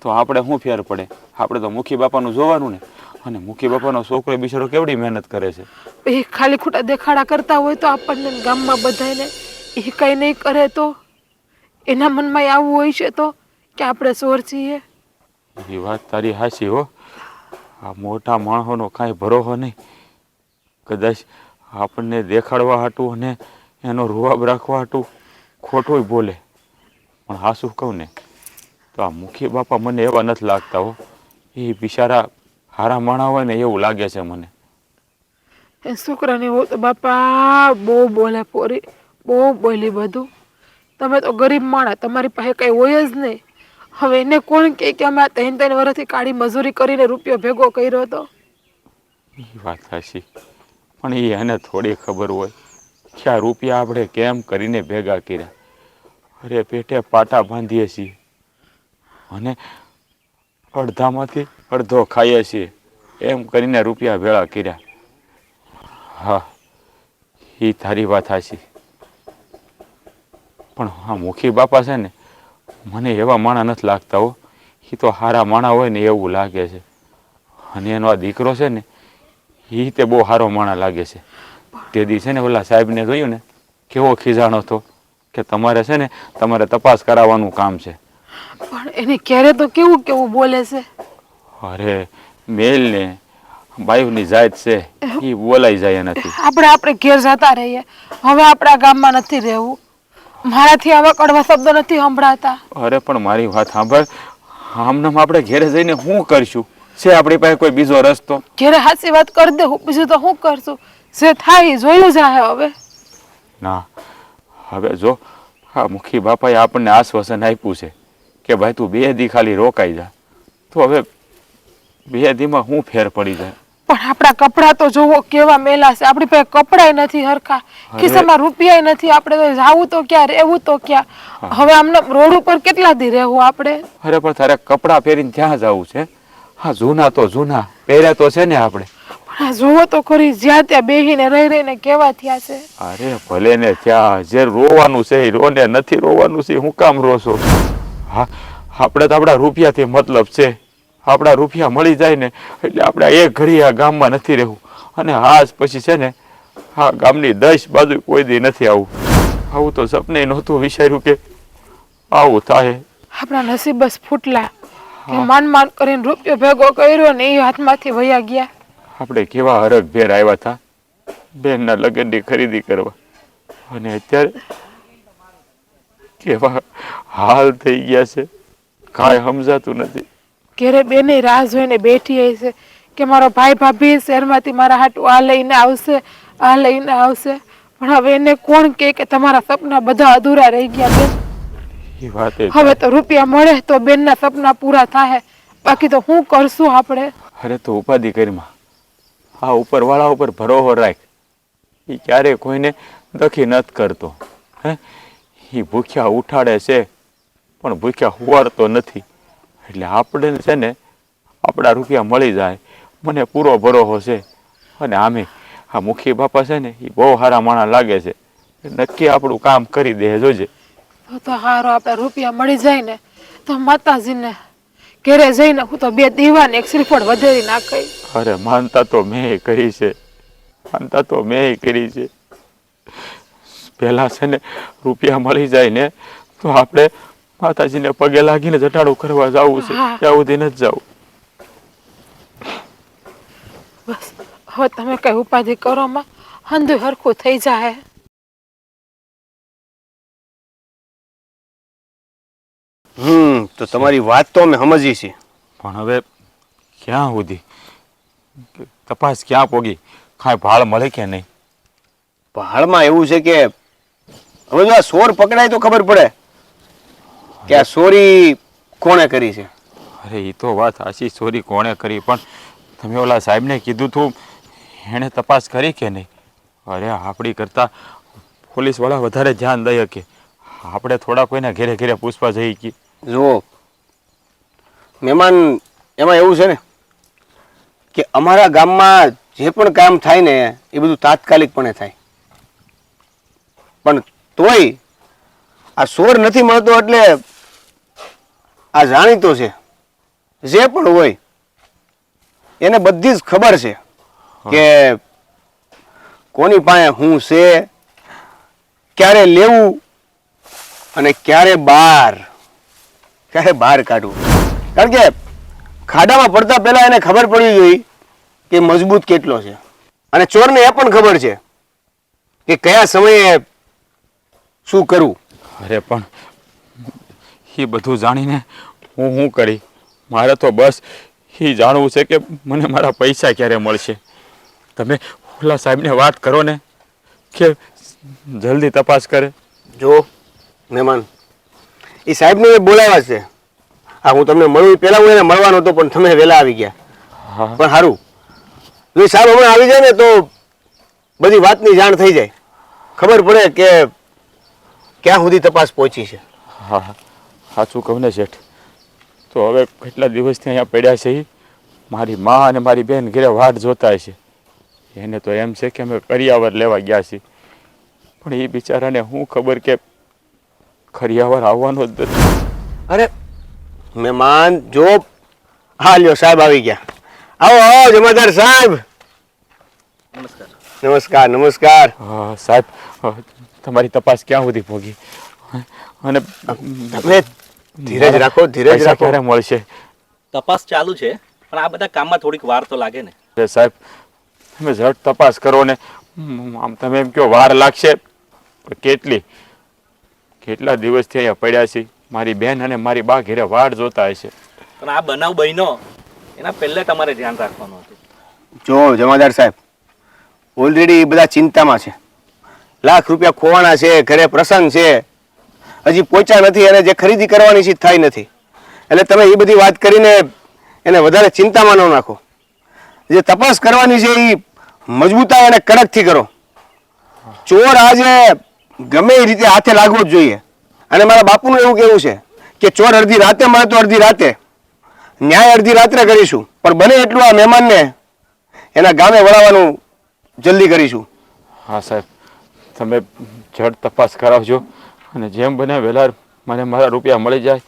S2: તો આપણે શું ફેર પડે? આપણે તો મુખી બાપાનું જોવાનું ને. અને મુખી બાપાનો છોકરો બિચારો કેવડી મહેનત કરે છે.
S1: એ ખાલી ખોટા દેખાડા કરતા હોય તો આપણને ગામમાં બધાને એ કઈ નહીં કરે તો એના મનમાં આવું હોય છે તો કે આપણે ચોર છીએ.
S2: એ વાત તારી હાચી હો. આ મોટા માણસોનો કાંઈ ભરોસો નહીં. કદાચ આપણને દેખાડવા હાટું અને એનો રૂવાબ રાખવા હાટું ખોટું બોલે, પણ હાસું કહું ને તો આ મુખી બાપા મને એવા નથી લાગતા હો. એ બિચારા હારા માણા હોય ને એવું લાગે છે મને.
S1: એ છોકરાની હો તો બાપા બહુ બોલે પોરી, બહુ બોલી બધું. તમે તો ગરીબ માણા, તમારી પાસે કઈ હોય જ નહીં. હવે એને કોણ કહે કે અમે આ 3 વર્ષથી કાળી મજૂરી કરીને રૂપિયો ભેગો કર્યો હતો.
S2: એ વાત સાચી, પણ એ એને થોડી ખબર હોય કે આ રૂપિયા આપણે કેમ કરીને ભેગા કર્યા. અરે પેટે પાટા બાંધીએ છીએ અને અડધામાંથી અડધો ખાઈએ છીએ, એમ કરીને રૂપિયા ભેળા કર્યા. હા, એ તારી વાત સાચી, પણ હા મુખી બાપા છે ને મને એવા માણા નથી લાગતા હો. એ તો સારા માણા હોય ને એવું લાગે છે. અને એનો આ દીકરો છે ને એ તે બહુ સારો માણા લાગે છે. તે દી છે ને ઓલા સાહેબને જોયું ને કેવો ખીજાણો હતો કે તમારે છે ને તમારે તપાસ કરાવવાનું કામ છે.
S1: પણ એને ક્યારે તો કેવું કેવું બોલે છે.
S2: અરે મેલ ને બાયુની જાત છે એ બોલાઈ જાય નથી.
S1: આપણે ઘેર જતા રહીએ, હવે આપણા ગામમાં નથી રહેવું. મારાથી આવા કડવા શબ્દ નથી સંભળાતા.
S2: અરે પણ મારી વાત સાંભળ, આમનામ આપણે ઘેરે જઈને શું કરશું? છે આપણી પાસે કોઈ બીજો રસ્તો?
S1: ઘેરે હાચી વાત કરી દે, બીજું તો શું કરશું? જે થાય એ જોયું જાય હવે.
S2: ના, હવે જો હા મુખી બાપાએ આપણને આશ્વાસન આપ્યું છે કે ભાઈ તું 2 દી ખાલી રોકાઈ જા, તો હવે 2 દીમાં શું ફેર પડી જાય?
S1: પણ આપણા કપડાં તો જોવો કેવા મેલા છે. આપણી પાસે કપડાય નથી હરખા, ખિસ્સામાં રૂપિયા નથી. આપણે તો જાવું તો ક્યાં, રહેવું તો ક્યાં? હવે આમને રોડ ઉપર કેટલા દી રહેવું આપણે?
S2: અરે પણ તારે કપડાં પહેરીને ક્યાં જવું છે? હા જૂના તો જૂના પહેર્યા તો છે ને આપણે.
S1: પણ આ જોવો તો ખરી, જ્યાં ત્યાં બેહીને રહી રહીને કેવા થયા છે.
S2: અરે ભલે ને ત્યાં જે રોવાનું છે એ રોને, નથી રોવાનું છે હું કામ રોશો? હા આપણે તો આપણા રૂપિયાથી મતલબ છે. આપણા રૂપિયા મળી જાય ને એટલે આપણે એક ઘડી આ ગામમાં નથી રહેવું. અને આજ પછી છે ને આ ગામની 10 બાજુ કોઈ દી નથી આવું. આવું તો સપને નહોતું વિચાર્યું કે આવું થાય.
S1: આપણા નસીબ બસ ફૂટલા કે માન કરીને રૂપિયો ભેગો કર્યો ને એ હાથમાંથી વયા ગયા.
S2: આપણે કેવા હરખ ભેર આવ્યા હતા બેનના લગ્નની ખરીદી કરવા, અને અત્યારે કેવા હાલ થઈ ગયા છે, કાંઈ સમજાતું નથી.
S1: ઘેરે બેને રાહ જોઈને બેઠી હોય છે કે મારો ભાઈ ભાભી શહેરમાંથી મારા હાટુ આ લઈને આવશે, આ લઈને આવશે. પણ હવે એને કોણ કહે કે તમારા સપના બધા અધૂરા રહી ગયા બેન?
S2: એ વાત એ
S1: હવે તો રૂપિયા મળે તો બેનના સપના પૂરા થાય, બાકી તો શું કરશું આપણે?
S2: અરે તો ઉપાધિ કરીમાં આ ઉપરવાળા ઉપર ભરોસો રાખ. એ ક્યારેય કોઈને દખી નથી કરતો. હે એ ભૂખ્યા ઉઠાડે છે પણ ભૂખ્યા હુવાડતો નથી. એટલે આપણે છે ને આપણા રૂપિયા મળી જાય મને પૂરો ભરોસો છે. અને આમે આ મુખી બાપા છે ને એ બહુ સારા માણસ લાગે છે, નક્કી આપણું કામ કરી દે જોજે.
S1: તો હારો આપણે રૂપિયા મળી જાય ને તો માતાજીને ઘેરે જઈને હું તો 2 દીવા ને 1 શ્રીફળ વધેરી નાખી.
S2: અરે માનતા તો મેં કરી છે, માનતા તો મેં કરી છે. પહેલા છે ને રૂપિયા મળી જાય ને તો આપણે માતાજીને પગે લાગીને જટાડું કરવા જવું છે, ત્યાં સુધી નથી જવું.
S1: બસ હવે તમે કઈ ઉપાધિ કરો માં, હંધું હરખું થઈ જાય.
S5: તો તમારી વાત તો અમે સમજી છીએ,
S2: પણ હવે ક્યાં સુધી તપાસ ક્યાં પોગી? કાંઈ ભાળ મળે કે નહીં?
S5: પહાડમાં એવું છે કે હવે જો આ ચોર પકડાય તો ખબર પડે કે આ ચોરી કોણે કરી છે.
S2: અરે એ તો વાત સાચી, ચોરી કોણે કરી, પણ તમે ઓલા સાહેબને કીધું તું એણે તપાસ કરી કે નહીં? અરે આપણી કરતાં પોલીસવાળા વધારે ધ્યાન દઈ શકે. આપણે થોડા કોઈના ઘેરે ઘેરે પૂછવા જઈ કે
S5: જુઓ મહેમાન, એમાં એવું છે ને કે અમારા ગામમાં જે પણ કામ થાય ને એ બધું તાત્કાલિકપણે થાય, પણ તોય આ ચોર નથી મળતો એટલે આ જાણીતો છે. જે પણ હોય એને બધી જ ખબર છે કે કોની પાસે હું છે, ક્યારે લેવું અને ક્યારે બહાર કાઢવું. કારણ કે ખાડામાં પડતા પહેલા એને ખબર પડી ગઈ કે મજબૂત કેટલો છે, અને ચોરને એ પણ ખબર છે કે કયા સમયે શું કરવું?
S2: અરે પણ એ બધું જાણીને હું શું કરી? મારે તો બસ એ જાણવું છે કે મને મારા પૈસા ક્યારે મળશે. તમે ઓલા સાહેબને વાત કરો ને કે જલ્દી તપાસ કરે.
S5: જો મહેમાન, એ સાહેબને મેં બોલાવ્યા છે. હા, હું તમને મળું એ પહેલા હું એને મળવાનો હતો, પણ તમે વહેલા આવી ગયા.
S2: હા
S5: પણ સારું, જો એ સાહેબ હમણાં આવી જાય ને તો બધી વાતની જાણ થઈ જાય, ખબર પડે કે ક્યાં સુધી તપાસ પહોંચી છે.
S2: હા, સાચું કહું ને શેઠ, તો હવે કેટલા દિવસથી અહીંયા પડ્યા છે. મારી મા અને મારી બેન ઘરે વાટ જોતા હશે. એને તો એમ છે કે અમે કરિયાવર લેવા ગયા છીએ, પણ એ બિચારાને શું ખબર કે કરિયાવર આવવાનો જ નથી.
S5: અરે મહેમાન, જો હા લ્યો સાહેબ આવી ગયા. આવો આવો જમાદાર સાહેબ.
S7: નમસ્કાર.
S5: નમસ્કાર નમસ્કાર.
S2: સાહેબ, તમારી તપાસ ક્યાં સુધી પહોંચી? અને
S5: તમે ધીરજ રાખો, ધીરજ
S2: પૈસા
S5: રાખો.
S2: ક્યારે મળશે?
S7: તપાસ ચાલુ છે, પણ આ બધા કામમાં થોડીક વાર તો લાગે ને.
S2: અરે સાહેબ, તમે ઝટ તપાસ કરો ને. આમ તમે એમ કહો વાર લાગશે, પણ કેટલા દિવસથી અહીંયા પડ્યા છે. મારી બેન અને મારી બા ઘરે વાટ જોતા હશે.
S7: પણ આ બનાવ બન્યો એના પહેલા તમારે ધ્યાન રાખવાનું હતું.
S5: જો જમાદાર સાહેબ, ઓલરેડી એ બધા ચિંતામાં છે. લાખ રૂપિયા ખોવાણા છે, ઘરે પ્રસંગ છે, હજી પહોંચ્યા નથી અને જે ખરીદી કરવાની છે થઈ નથી. એટલે તમે એ બધી વાત કરીને એને વધારે ચિંતામાં ન નાખો. જે તપાસ કરવાની છે એ મજબૂતાઈ અને કડકથી કરો. ચોર આજે ગમે એ રીતે હાથે લાગવો જ જોઈએ. અને મારા બાપુનું એવું કહેવું છે કે ચોર અડધી રાતે મળે તો અડધી રાતે, ન્યાય અડધી રાત્રે કરીશું, પણ બને એટલું આ મહેમાનને એના ગામે વળાવવાનું જલ્દી કરીશું.
S2: હા સાહેબ, તમે ઝટ તપાસ કરાવજો અને જેમ બને વહેલા મને મારા રૂપિયા મળી જાય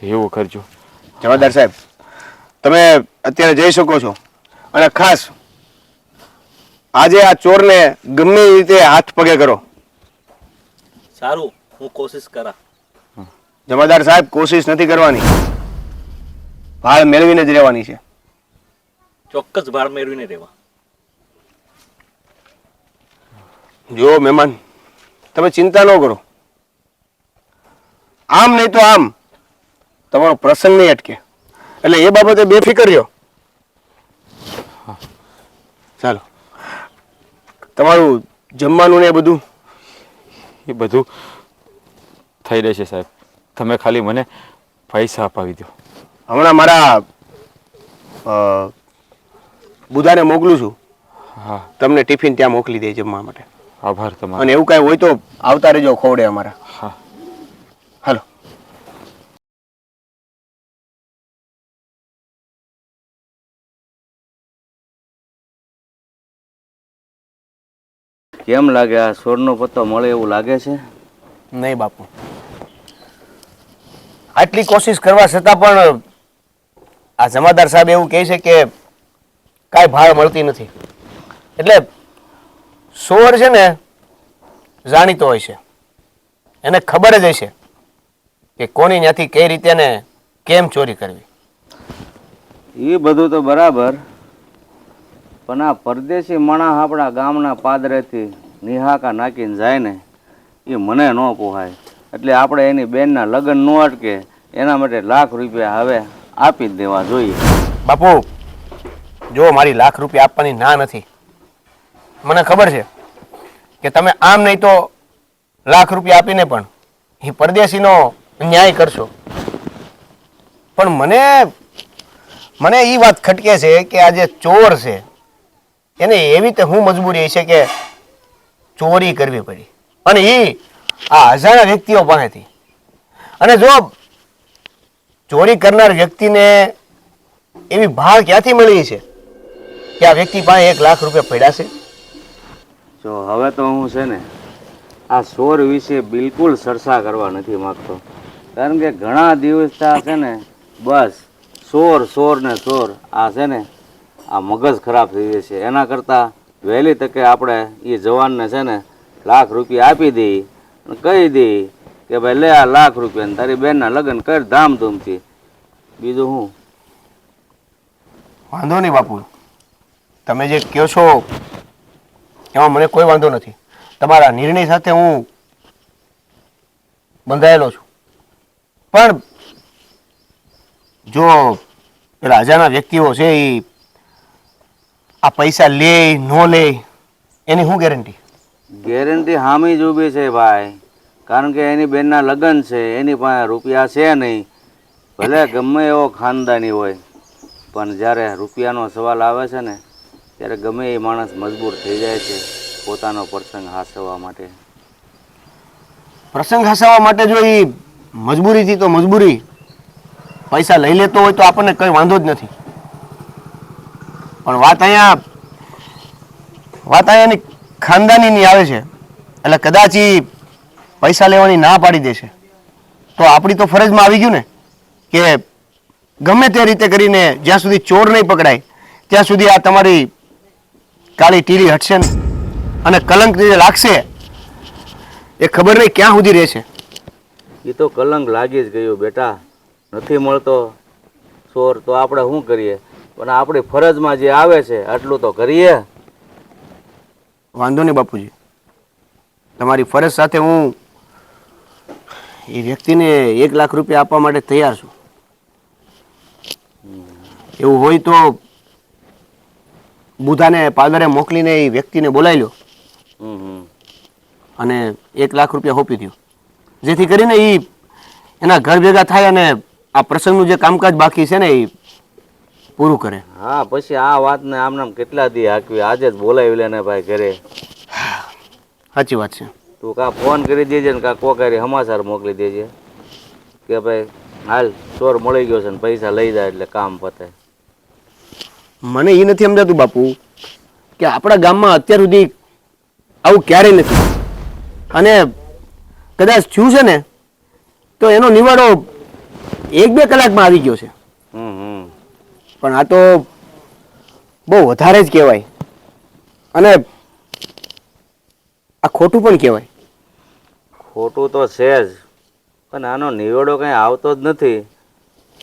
S2: એવું કરજો.
S5: જવાબદાર સાહેબ, તમે અત્યારે જઈ શકો છો. અને ખાસ આજે આ ચોરને ગમે એ રીતે હાથ પગે કરો.
S7: સારું, હું કોશિશ કરા.
S5: જમાદાર સાહેબ, કોશિશ નથી કરવાની, ભાળ મેળવીને જ રહેવાની છે.
S7: ચોક્કસ ભાર મેળવીને રહેવા.
S5: જો મહેમાન, તમે ચિંતા ન કરો. આમ નહીં તો આમ તમારો પ્રસંગ નહીં અટકે, એટલે એ બાબતે બેફિકર રહ્યો. ચાલો, તમારું જમવાનું ને બધું
S2: એ બધું થઈ રહેશે સાહેબ. તમે ખાલી મને પૈસા અપાવી દો.
S5: હમણાં મારા બુધાને મોકલું છું.
S2: હા,
S5: તમને ટિફિન ત્યાં મોકલી દે જમવા માટે.
S2: આભાર તમારો.
S5: અને એવું કાંઈ હોય તો આવતા રહેજો ખોવડે અમારા.
S2: હા.
S5: હાલો.
S3: કેમ લાગે? આ સોરનો પત્તો મળે એવું લાગે છે?
S5: નહીં બાપુ, આટલી કોશિશ કરવા છતાં પણ આ જમાદાર સાહેબ એવું કહે છે કે કાંઈ ભાળ મળતી નથી. એટલે ચોર છે ને જાણીતો હોય છે, એને ખબર જ હશે કે કોની ત્યાંથી કઈ રીતે ને કેમ ચોરી કરવી.
S3: એ બધું તો બરાબર, પણ આ પરદેશી માણસ આપણા ગામના પાદરેથી નિહાકા નાખીને જાય ને એ મને ન પોહાય. એટલે આપણે એની બેનના લગ્ન ન અટકે એના માટે લાખ રૂપિયા હવે આપી જ દેવા જોઈએ.
S5: બાપુ જો, મારી લાખ રૂપિયા આપવાની ના નથી. મને ખબર છે કે તમે આમ નહીં તો લાખ રૂપિયા આપીને પણ એ પરદેશીનો ન્યાય કરશો. પણ મને એ વાત ખટકે છે કે આ જે ચોર છે એને એવી રીતે હું મજબૂરી છે કે ચોરી કરવી પડી, અને એ આ અજાણ્યા વ્યક્તિઓ પાસેથી. અને જો ચોરી કરનાર વ્યક્તિને એવી ભાળ ક્યાંથી મળી છે કે આ વ્યક્તિ પાસે 1 લાખ રૂપિયા પડ્યા છે?
S3: જો હવે તો હું છે ને આ ચોર વિશે બિલકુલ ચર્ચા કરવા નથી માગતો, કારણ કે ઘણા દિવસ છે ને બસ ચોર ચોર ને ચોર. આ છે ને આ મગજ ખરાબ થઈ જશે. એના કરતાં વહેલી તકે આપણે એ જવાનને છે ને લાખ રૂપિયા આપી દઈ અને કહી દઈ કે ભાઈ લે આ લાખ રૂપિયા તારી બેનના લગ્ન કર ધામધૂમથી. બીજું હું
S5: વાંધો નહીં બાપુ, તમે જે કહો છો એમાં મને કોઈ વાંધો નથી. તમારા નિર્ણય સાથે હું બંધાયેલો છું. પણ જો પેલા અજાણા વ્યક્તિઓ છે એ આ પૈસા લે ન લે એની શું ગેરંટી?
S3: ગેરંટી હામી જ ઊભી છે ભાઈ, કારણ કે એની બેનના લગ્ન છે, એની પાસે રૂપિયા છે નહીં. ભલે ગમે એવો ખાનદાની હોય, પણ જ્યારે રૂપિયાનો સવાલ આવે છે ને ત્યારે ગમે એ માણસ મજબૂર થઈ જાય છે પોતાનો પ્રસંગ હાંસવવા માટે.
S5: પ્રસંગ હસાવવા માટે જો એ મજબૂરીથી તો મજબૂરી પૈસા લઈ લેતો હોય તો આપણને કંઈ વાંધો જ નથી. પણ વાત અહીંયાની ખાનદાનીની આવે છે. એટલે કદાચ એ પૈસા લેવાની ના પાડી દેશે તો આપણી તો ફરજમાં આવી ગયું ને કે ગમે તે રીતે કરીને જ્યાં સુધી ચોર નહીં પકડાય ત્યાં સુધી આ તમારી કાળી ટીરી હટશે નહીં અને કલંક જે લાગશે એ ખબર નહીં ક્યાં સુધી રહેશે.
S3: એ તો કલંક લાગી જ ગયું બેટા. નથી મળતો ચોર તો આપણે શું કરીએ, પણ આપણી ફરજમાં જે આવે છે આટલું તો કરીએ.
S5: વાંધો નહીં બાપુજી, તમારી ફરજ સાથે હું એ વ્યક્તિને 1 લાખ રૂપિયા આપવા માટે તૈયાર છું. એવું હોય તો બુધાને પાદરે મોકલીને એ વ્યક્તિને બોલાવી લો અને 1 લાખ રૂપિયા સોંપી દો, જેથી કરીને એ એના ઘર ભેગા થાય અને આ પ્રસંગનું જે કામકાજ બાકી છે ને એ પૂરું કરે.
S3: હા, પછી આ વાતને આમનામ કેટલા દી હાંકવી, આજે જ બોલાવી લે ને ભાઈ ઘરે.
S5: સાચી વાત છે.
S3: તું કાં ફોન કરી દેજે ને કાં કોકારી સમાચાર મોકલી દેજે કે ભાઈ હાલ ચોર મળી ગયો છે ને પૈસા લઈ જાય એટલે કામ પતે.
S5: મને એ નથી સમજાતું બાપુ કે આપણા ગામમાં અત્યાર સુધી આવું ક્યારેય નથી, અને કદાચ થયું છે ને તો એનો નિવાડો 1-2 કલાકમાં આવી ગયો છે. પણ આ તો બહુ વધારે જ કહેવાય અને આ ખોટું પણ કહેવાય.
S3: ખોટું તો છે જ, પણ આનો નિવેડો કંઈ આવતો જ નથી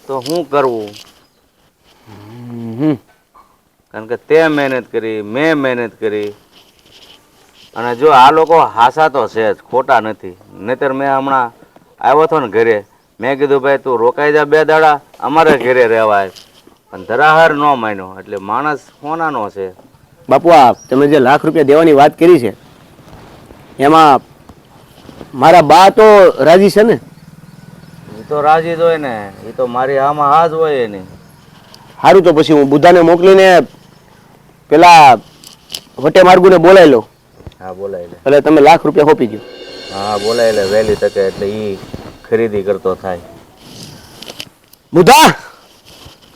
S3: તો શું કરવું? કારણ કે તે મહેનત કરી, મેં મહેનત કરી, અને જો આ લોકો હાસા તો છે જ, ખોટા નથી. નહીતર મેં હમણાં આવ્યો હતો ને ઘરે, મેં કીધું ભાઈ તું રોકાઈ જા 2 દાડા અમારે ઘરે રહેવાય, પણ ધરાહર ન માન્યો. એટલે માણસ હોનાનો છે.
S5: બાપુ આ તમે જે 1 લાખ રૂપિયા દેવાની વાત કરી છે એમાં મારા બા તો રાજી છે ને?
S3: એ તો રાજી જ હોય ને, એ તો મારી આમાં હા જ હોય એની.
S5: સારું, તો પછી હું બુધાને મોકલીને પેલા વટે માર્ગુને બોલાવી લઉં.
S3: હા, બોલાય લે.
S5: એટલે તમે 1 લાખ રૂપિયા સોંપી દો.
S3: હા, બોલાય લે વહેલી તકે, એટલે એ ખરીદી કરતો થાય.
S5: બુધા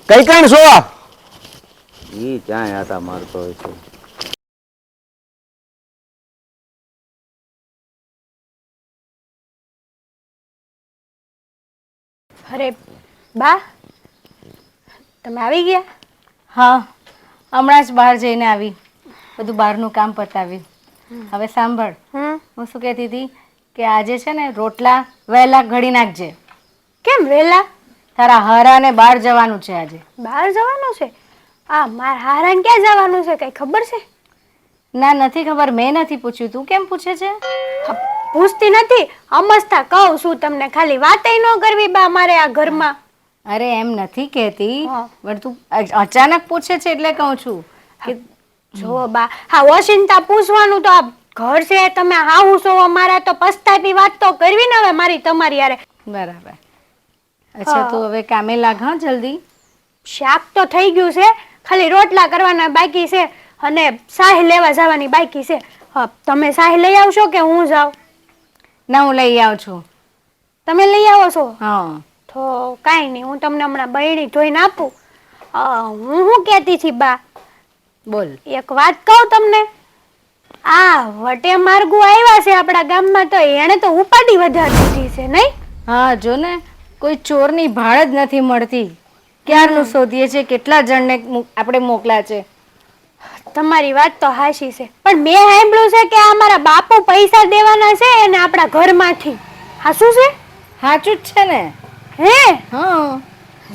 S5: કઈ કઈ છો?
S3: એ ક્યાંય આટા મારતો હોય છે.
S6: અરે બા, તમે આવી ગયા?
S4: હા, હમણાં જ બહાર જઈને આવી, બધું બહારનું કામ પતાવ્યું. હવે સાંભળ, હું શું કહેતી હતી કે આજે છે ને રોટલા વહેલા ઘડી નાખજે.
S6: કેમ વહેલા?
S4: તારા હારાને બહાર જવાનું છે આજે.
S6: બહાર જવાનું છે? આ મારા હારાને ક્યાં જવાનું છે, કઈ ખબર છે?
S4: ના, નથી ખબર, મેં નથી પૂછ્યું. તું કેમ પૂછે છે?
S6: પૂછતી નથી, અમસ્તા કહું છું તમને. ખાલી વાતે ન કરવી બા મારે આ ઘરમાં.
S4: અરે એમ નથી કહેતી,
S6: હા.
S4: પણ તું અચાનક પૂછે છે એટલે કહું છું કે
S6: જો બા, હા ઓશિંતા પૂછવાનું તો આ ઘર છે, તમે હાવું છો અમારા, તો પસ્તાની વાત તો કરવી ને હવે મારી તમારી યારે.
S4: બરાબર. અચ્છા, તું હવે કામે લાગ હા જલ્દી.
S6: શાક તો થઈ ગયું છે, ખાલી રોટલા કરવાના બાકી છે અને સાહી લેવા જવાની બાકી છે. હા, તમે સાહી લઈ આવશો કે હું જાઉં?
S4: ના, હું લઈ આવું છું.
S6: તમે લઈ આવો છો?
S4: હા.
S6: તો કાંઈ નહીં, હું તમને હમણાં બૈણી ધોઈને આપું. હું શું કહેતી હતી બા,
S4: બોલ.
S6: એક વાત કહું તમને. આ વટે માર્ગુ આવ્યા છે આપણા ગામમાં, તો એણે તો ઉપાડી વધારી દીધી છે નહીં?
S4: હા, જો ને, કોઈ ચોરની ભાળ જ નથી મળતી. ક્યારનું શોધીએ છે, કેટલા જણને આપણે મોકલ્યા છે.
S6: તમારી વાત તો હાચી છે, પણ મેં સાંભળ્યું છે કે અમારા બાપુ પૈસા દેવાના છે અને આપણા ઘરમાંથી. હાચું છે?
S4: સાચું જ છે ને.
S6: હે?
S4: હા.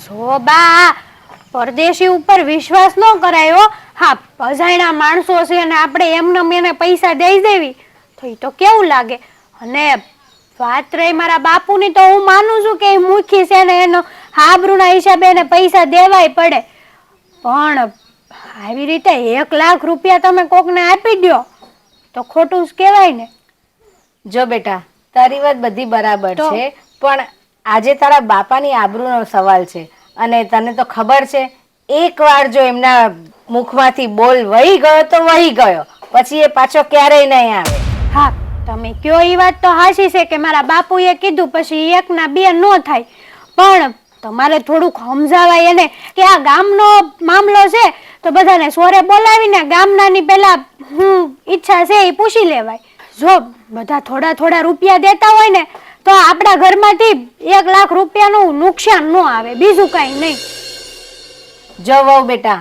S6: જો બા, પરદેશી ઉપર વિશ્વાસ ન કરાયો. હા, અજાણ્યા માણસો છે અને આપણે એમને એને પૈસા દઈ દેવી તો એ તો કેવું લાગે. અને વાત રહી મારા બાપુની તો હું માનું છું કે એ મૂર્ખી છે ને એનો આબરૂના હિસાબે એને પૈસા દેવાય પડે, પણ આવી રીતે 1 લાખ રૂપિયા તમે કોકને આપી દ્યો તો ખોટું જ કહેવાય ને.
S4: જો બેટા, તારી વાત બધી બરાબર
S6: તો?
S4: છે, પણ આજે તારા બાપાની આબરૂનો સવાલ છે અને તને તો ખબર છે, એકવાર જો એમના મુખમાંથી બોલ વહી ગયો તો વહી ગયો, પછી એ પાછો ક્યારેય નહીં આવે.
S6: હા, તમે કયો એ વાત તો હાચી છે કે મારા બાપુએ કીધું પછી 1 ના 2 નો થાય, પણ તમારે થોડુંક સમજાવાય એને કે આ ગામનો મામલો છે તો બધાને સોરે બોલાવીને ગામનાની પહેલા હું ઈચ્છા છે એ પૂછી લેવાય. જો બધા થોડા થોડા રૂપિયા દેતા હોય ને તો આપણા ઘરમાંથી 1 લાખ રૂપિયાનું નુકસાન ન આવે, બીજું કઈ નહીં.
S4: જો વહુ બેટા,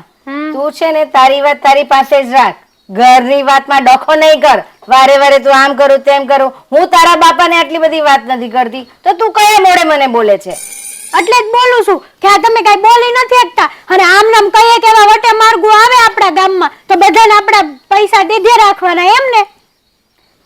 S4: તું છે ને તારી વાત તારી પાસે જ રાખ, ઘરની વાતમાં ડખો નહીં કર. વારે વારે તું આમ કરું તેમ કરું. હું તારા બાપાને આટલી બધી વાત નથી કરતી તો તું કયા મોડે મને બોલે છે?
S6: એટલે જ બોલું છું કે આ તમે કઈ બોલી નથી શકતા અને આમ નામ કહીએ કે એવા વટે માર્ગો આવે આપણા ગામમાં તો બધાને આપણા પૈસા દીધે રાખવાના એમ ને.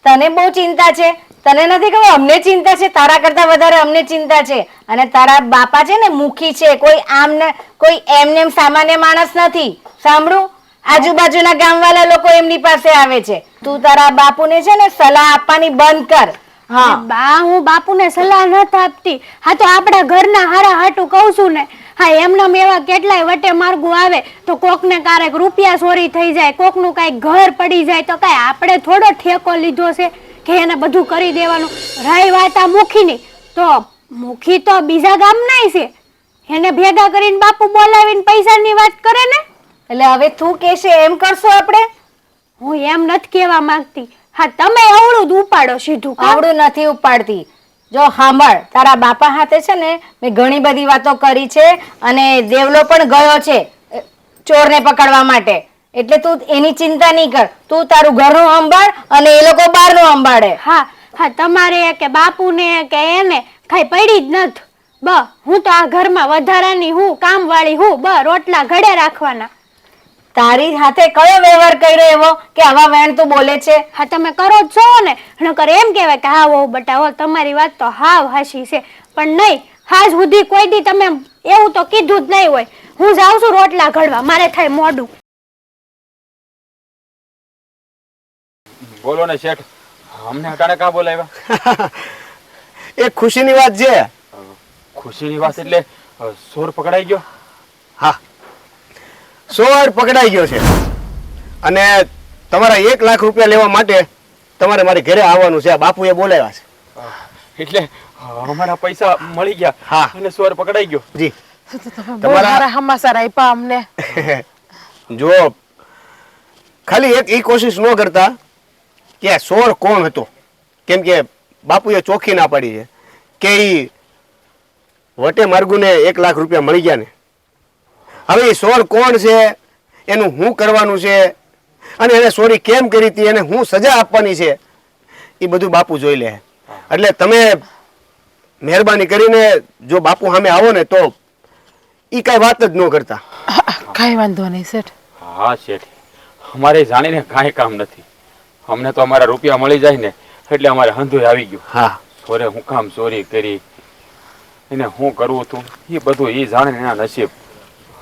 S4: તને બહુ ચિંતા છે, તને નથી ખબર અમને ચિંતા છે, તારા કરતા વધારે અમને ચિંતા છે. અને તારા બાપા છે ને મુખી છે, કોઈ એમને સામાન્ય માણસ નથી. સાંભળું, આજુબાજુના ગામવાળા લોકો એમની પાસે આવે છે. તું તારા બાપુને છે ને સલાહ આપવાની બંધ કર. હા,
S6: બા હું બાપુને સલાહ નથી આપતી, હા તો આપણા ઘરના હારા હાટું કહું છું ને. હા, એમનામ એવા કેટલાય વટે માર્ગો આવે તો કોકને ક્યારેક રૂપિયા ચોરી થઈ જાય, કોકનું કાંઈક ઘર પડી જાય તો કાંઈ આપણે થોડો ઠેકો લીધો છે કે એને બધું કરી દેવાનું. રહી વાત આ મુખીની, તો મુખી તો બીજા ગામનાય છે, એને ભેગા કરીને બાપુ બોલાવીને પૈસાની વાત કરે ને.
S4: એટલે હવે તું કહેશે એમ કરશું આપણે?
S6: હું એમ નથી કહેવા માંગતી, હા તમે અવળું જ ઉપાડો સીધું.
S4: આવડું નથી ઉપાડતી. જો સાંભળ, તારા બાપા હાથે છે ને મેં ઘણી બધી વાતો કરી છે અને દેવલો પણ ગયો છે ચોરને પકડવા માટે, એટલે તું એની ચિંતા નહીં કર. તું તારું ઘરનું સંભાળ અને એ લોકો બહારનું સંભાળે.
S6: હા હા, તમારે કે બાપુને કે એને કઈ પડી જ નથી. હું તો આ ઘરમાં વધારાની હું, કામવાળી હું, રોટલા ઘડે રાખવાના.
S4: તારી હાથે કયો વ્યવહાર કર્યો એવો કે આવા વેણ તું બોલે છે?
S6: હા, તમે કરો જ છો ને, નકર એમ કહેવાય કે હા વહુ બટા હો તમારી વાત તો હાવ હાચી છે, પણ નહીં, હાજ સુધી કોઈ દી તમે એવું તો કીધું જ નહીં હોય. હું જાઉં છું રોટલા ઘડવા, મારે થાય મોડું.
S2: બોલો ને શેઠ, અમને અટાણે કાં બોલાવ્યા?
S5: એક ખુશીની વાત છે.
S2: ખુશીની વાત એટલે સોર પકડાઈ ગયો?
S5: હા, સોર પકડાઈ ગયો છે અને તમારા 1 લાખ રૂપિયા લેવા માટે તમારે મારી ઘરે આવવાનું છે. આ બાપુએ બોલાવ્યા છે.
S2: એટલે અમારા પૈસા મળી ગયા?
S5: હા.
S2: અને સોર પકડાઈ ગયો?
S5: જી.
S1: બહુ સારા સમાચાર આપ્યા અમને.
S5: જો ખાલી એક ઈ કોશિશ ન કરતા કે આ સોર કોણ હતો, કેમ કે બાપુએ ચોખ્ખી ના પાડી છે કે ઈ વટે માર્ગુને 1 લાખ રૂપિયા મળી ગયા ને. હવે એ સોર કોણ છે, એનું શું કરવાનું છે અને એને ચોરી કેમ કરી હતી, એને શું સજા આપવાની છે, એ બધું બાપુ જોઈ લે. એટલે તમે મહેરબાની કરીને જો બાપુ સામે આવો ને તો એ કાંઈ વાત જ ન કરતા.
S1: કાંઈ વાંધો નહીં શેઠ.
S2: હા શેઠ, અમારે જાણીને કાંઈ કામ નથી. અમને તો અમારા રૂપિયા મળી જાય ને એટલે અમારે હંધુય આવી ગયું.
S5: હા,
S2: સોરે હું કામ ચોરી કરી, એને શું કરવું હતું એ બધું એ જાણે ને એના નસીબ.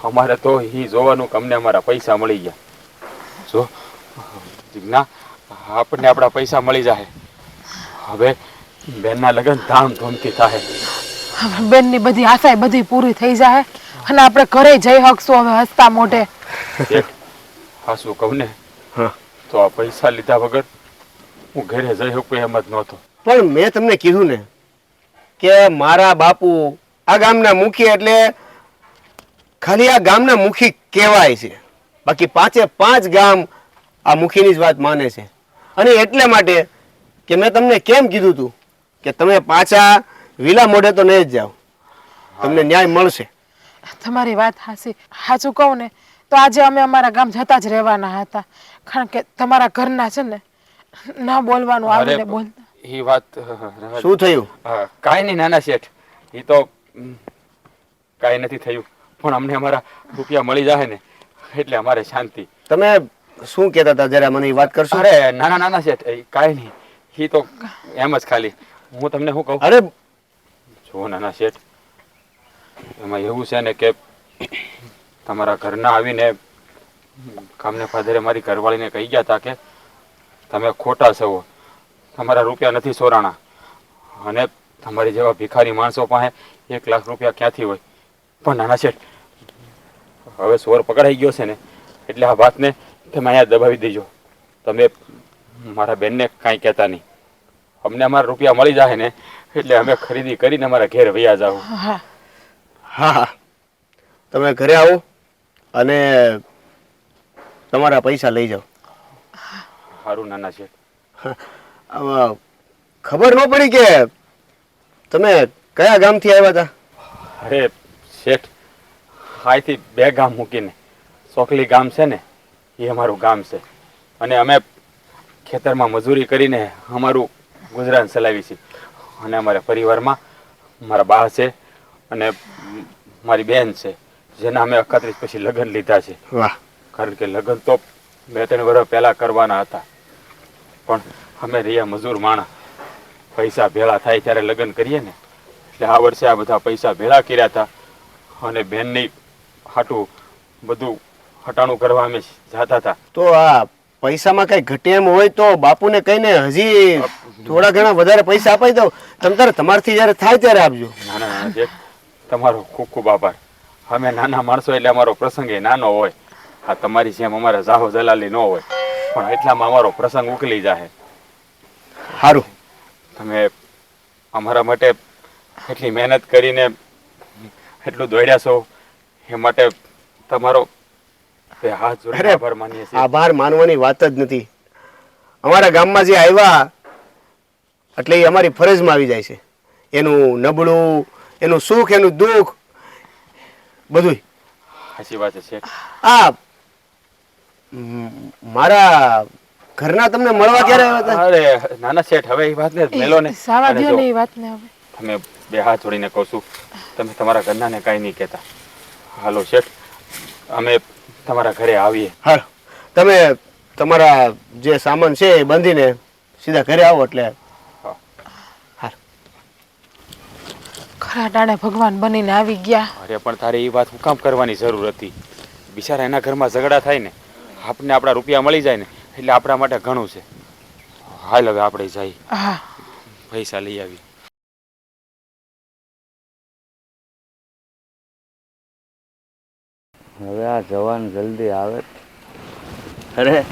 S2: અમારે તો એ જોવાનું કે અમને અમારા પૈસા મળી ગયા. જો જીજ્ઞા, આપણને આપણા પૈસા મળી જાય. હવે બેનના લગ્ન ધામધૂમથી થાય.
S1: હવે બેનની બધી આશાય બધી પૂરી થઈ જાય અને આપણે ઘરે જઈ શકશું હવે હસતા મોઢે.
S2: શેઠ, હા શું કહું ને,
S5: હા.
S2: તો આ પૈસા લીધા વગર હું ઘરે જઈ શકું એમ જ નહોતો.
S5: પણ મેં તમને કીધું ને કે મારા બાપુ આ ગામના મુખી, એટલે ખાલી આ ગામના મુખી કહેવાય છે, બાકી 5 ગામ આ મુખીની જ વાત માને છે. અને એટલે માટે કે મેં તમને કેમ કીધું તું કે તમે પાછા વિલા મોઢે તો નહીં જ જાઓ, તમને ન્યાય મળશે.
S1: તમારી વાત સાચું કહું ને તો આજે અમે અમારા ગામ જતા જ રહેવાના હતા, કારણ કે તમારા ઘરના છે ને ના બોલવાનું આવીને બોલતા.
S2: એ વાત
S5: શું થયું?
S2: કાંઈ નહીં નાના શેઠ, એ તો કાંઈ નથી થયું, પણ અમને અમારા રૂપિયા મળી જાય ને એટલે અમારે શાંતિ.
S5: તમે શું કહેતા હતા, જરા મને એ વાત કરશો?
S2: અરે નાના શેઠ, કાંઈ નહીં, એ તો એમ જ ખાલી હું તમને શું કહું?
S5: અરે
S2: જો નાના શેઠ, એમાં એવું છે ને કે તમારા ઘરના આવીને ગામને ફાધરે મારી ઘરવાળીને કહી ગયા હતા કે તમે ખોટા છો, તમારા રૂપિયા નથી સોરાણા, અને તમારી જેવા ભિખારી માણસો પાસે 1 લાખ રૂપિયા ક્યાંથી હોય? પણ નાના શેઠ, હવે સોર પકડાઈ ગયો છે ને, એટલે આ વાતને તમે અહીંયા દબાવી દેજો. તમે મારા બેનને કાંઈ કહેતા નહીં. અમને અમારા રૂપિયા મળી જાય ને એટલે અમે ખરીદી કરીને અમારા ઘેર વયા જાવ.
S1: હા
S5: હા હા, તમે ઘરે આવો અને તમારા પૈસા લઈ જાઓ.
S2: સારું નાના શેઠ.
S5: આમાં ખબર ન પડી કે તમે કયા ગામથી આવ્યા હતા?
S2: અરે શેઠ, અહીંથી 2 ગામ મૂકીને સોકલી ગામ છે ને, એ અમારું ગામ છે, અને અમે ખેતરમાં મજૂરી કરીને અમારું ગુજરાન ચલાવી છીએ. અને અમારા પરિવારમાં મારા બા છે અને મારી બેન છે, જેના અમે 31 પછી લગ્ન લીધા છે.
S5: વાહ,
S2: કારણ કે લગ્ન તો 2-3 વર્ષ પહેલાં કરવાના હતા, પણ અમે રહ્યા મજૂર માણા, પૈસા ભેળા થાય ત્યારે લગ્ન કરીએ ને, એટલે આ વર્ષે આ બધા પૈસા ભેળા કર્યા હતા અને બેનની હાટું બધું હટાણું કરવા અમે જતા હતા.
S5: તો આ પૈસામાં કઈ ઘટે એમ હોય તો બાપુને કહીને હજી થોડા ઘણા વધારે પૈસા અપાઈ દો. તમ તારે તમારથી જ્યારે થાય ત્યારે આપજો.
S2: નાના નાના શેઠ, તમારો ખૂબ ખૂબ આભાર. અમે નાના માણસો એટલે અમારો પ્રસંગ એ નાનો હોય. આ તમારી જેમ અમારા જાહો જલાલી ન હોય, પણ એટલામાં અમારો પ્રસંગ ઉકલી જાય.
S5: સારું,
S2: તમે અમારા માટે એટલી મહેનત કરીને એટલું દોડ્યા છો, એ માટે તમારો બે હાથ જોડીને
S5: અરે,
S2: આભાર માનીએ છીએ.
S5: આભાર માનવાની વાત જ નથી. અમારા ગામમાં જે આવ્યા એટલે એ અમારી ફરજમાં આવી જાય છે. એનું નબળું, એનું સુખ, એનું દુઃખ બધું.
S2: સાચી વાત છે શેઠ.
S5: આ મારા ઘરના તમને મળવા ક્યારે આવ્યા હતા?
S2: અરે નાના શેઠ, હવે એ વાતને મેલો ને.
S1: સાવા
S2: અને
S1: દ્યો
S2: જો,
S1: ને એ વાતને હવે.
S2: તમે બે હાથ જોડીને કહું છું, તમે તમારા ઘરનાને કાંઈ નહીં કહેતા. હાલો શેઠ, અમે તમારા ઘરે આવીએ.
S5: હાલો, તમે તમારા જે સામાન છે એ બાંધીને સીધા ઘરે આવો એટલે.
S1: ખરા ટાણે ભગવાન બનીને આવી ગયા.
S2: અરે પણ તારે એ વાત હું કામ કરવાની જરૂર હતી? બિચારા એના ઘરમાં ઝઘડા થાય ને, આપણને આપણા રૂપિયા મળી જાય ને, એટલે આપણા માટે ઘણું છે. હાલ હવે આપણે જઈએ,
S1: હા
S2: પૈસા લઈ આવી.
S3: હવે આ જવાન જલ્દી આવે. અરે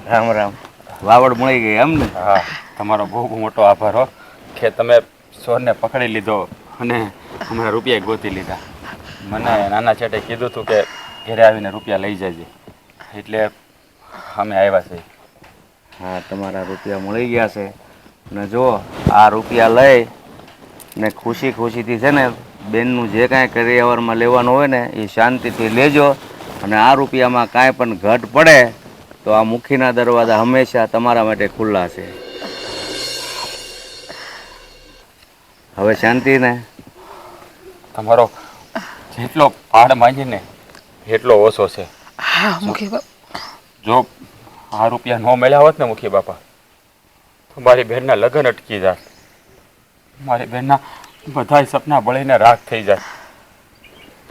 S3: રામ રામ. વાવડ મળી ગઈ એમ ને?
S2: હા, તમારો બહુ બહુ મોટો આભાર હો, કે તમે ચોરને પકડી લીધો અને અમારા રૂપિયા ગોતી લીધા. મને નાના છેટે કીધું હતું કે ઘરે આવીને રૂપિયા લઈ જજે, એટલે અમે આવ્યા છીએ.
S3: હા, તમારા રૂપિયા મળી ગયા છે ને જો આ રૂપિયા લઈ ને ખુશી ખુશીથી છે ને બેનનું જે કાંઈ કરિયાવરમાં લેવાનું હોય ને એ શાંતિથી લેજો. અને આ રૂપિયામાં કાંઈ પણ ઘટ પડે તો આ મુખીના દરવાજા હંમેશા તમારા માટે ખુલ્લા છે. હવે શાંતિ ને?
S2: તમારો જેટલો પાડ માંગે ને એટલો ઓછો છે.
S1: હા મુખી બાપા.
S2: જો આ રૂપિયા ન મળ્યા હોત ને મુખી બાપા, તો મારી બહેનના લગ્ન અટકી જાય, મારી બહેનના બધાય સપના બળીને રાખ થઈ જાય.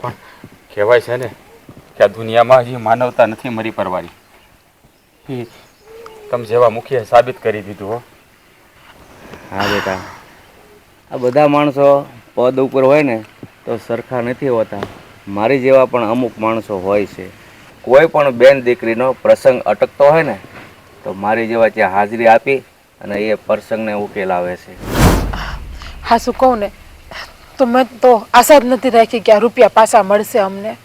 S2: પણ કહેવાય છે ને કે આ દુનિયામાં હજી માનવતા નથી મરી પરવારી. એ તમે જેવા મુખીએ સાબિત કરી દીધું હો.
S3: હા બેટા, આ બધા માણસો પદ ઉપર હોય ને તો સરખા નથી હોતા. મારી જેવા પણ અમુક માણસો હોય છે. કોઈ પણ બેન દીકરીનો પ્રસંગ અટકતો હોય ને તો મારી જેવા ત્યાં હાજરી આપી અને એ પ્રસંગને ઉકેલ આવે છે.
S1: હા શું કહું ને, તો મેં તો આશા જ નથી રાખી કે આ રૂપિયા પાછા મળશે અમને.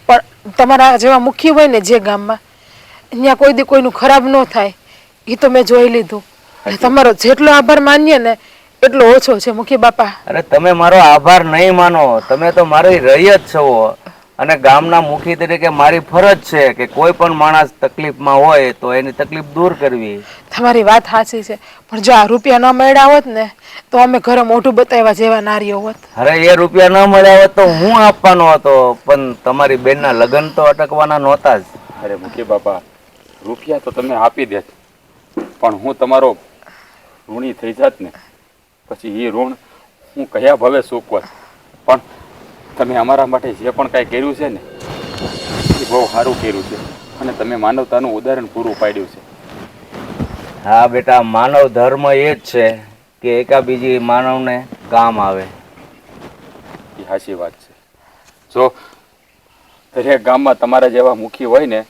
S1: પણ તમારા જેવા મુખી હોય ને જે ગામમાં, ત્યાં કોઈ દી કોઈનું ખરાબ ન થાય એ તો મેં જોઈ લીધું. અને તમારો જેટલો આભાર માનીએ ને એટલો ઓછો છે મુખી બાપા.
S3: અરે તમે મારો આભાર નહીં માનો, તમે તો મારી રહી જ છો. અને ગામના મુખી તરીકે મારી ફરજ છે કે કોઈ પણ માણસ તકલીફમાં હોય તો એની તકલીફ દૂર કરવી.
S1: તમારી વાત સાચી છે, પણ જો આ રૂપિયા ન મળ્યા હોત ને તો અમે ઘરે મોઢું બતાવ્યા જેવા નારીઓ હોત.
S3: અરે એ રૂપિયા ન મળ્યા હોત તો હું આપવાનો હતો, પણ તમારી બેનના લગ્ન તો અટકવાના નહોતા જ.
S2: અરે મુખી બાપા, રૂપિયા તો તમે આપી દેત, પણ હું તમારો ઋણી થઈ જાત ને પછી એ ઋણ હું કયા ભાવે ચૂકવત. પણ તમે અમારા માટે જે પણ કાંઈ કર્યું છે ને એ બહુ સારું કર્યું છે અને તમે માનવતાનું ઉદાહરણ પૂરું પાડ્યું છે.
S3: હા બેટા, માનવ ધર્મ એ જ છે કે એકાબીજી માનવને કામ આવે.
S2: એ સાચી વાત છે. જો દરેક ગામમાં તમારા જેવા મુખી હોય ને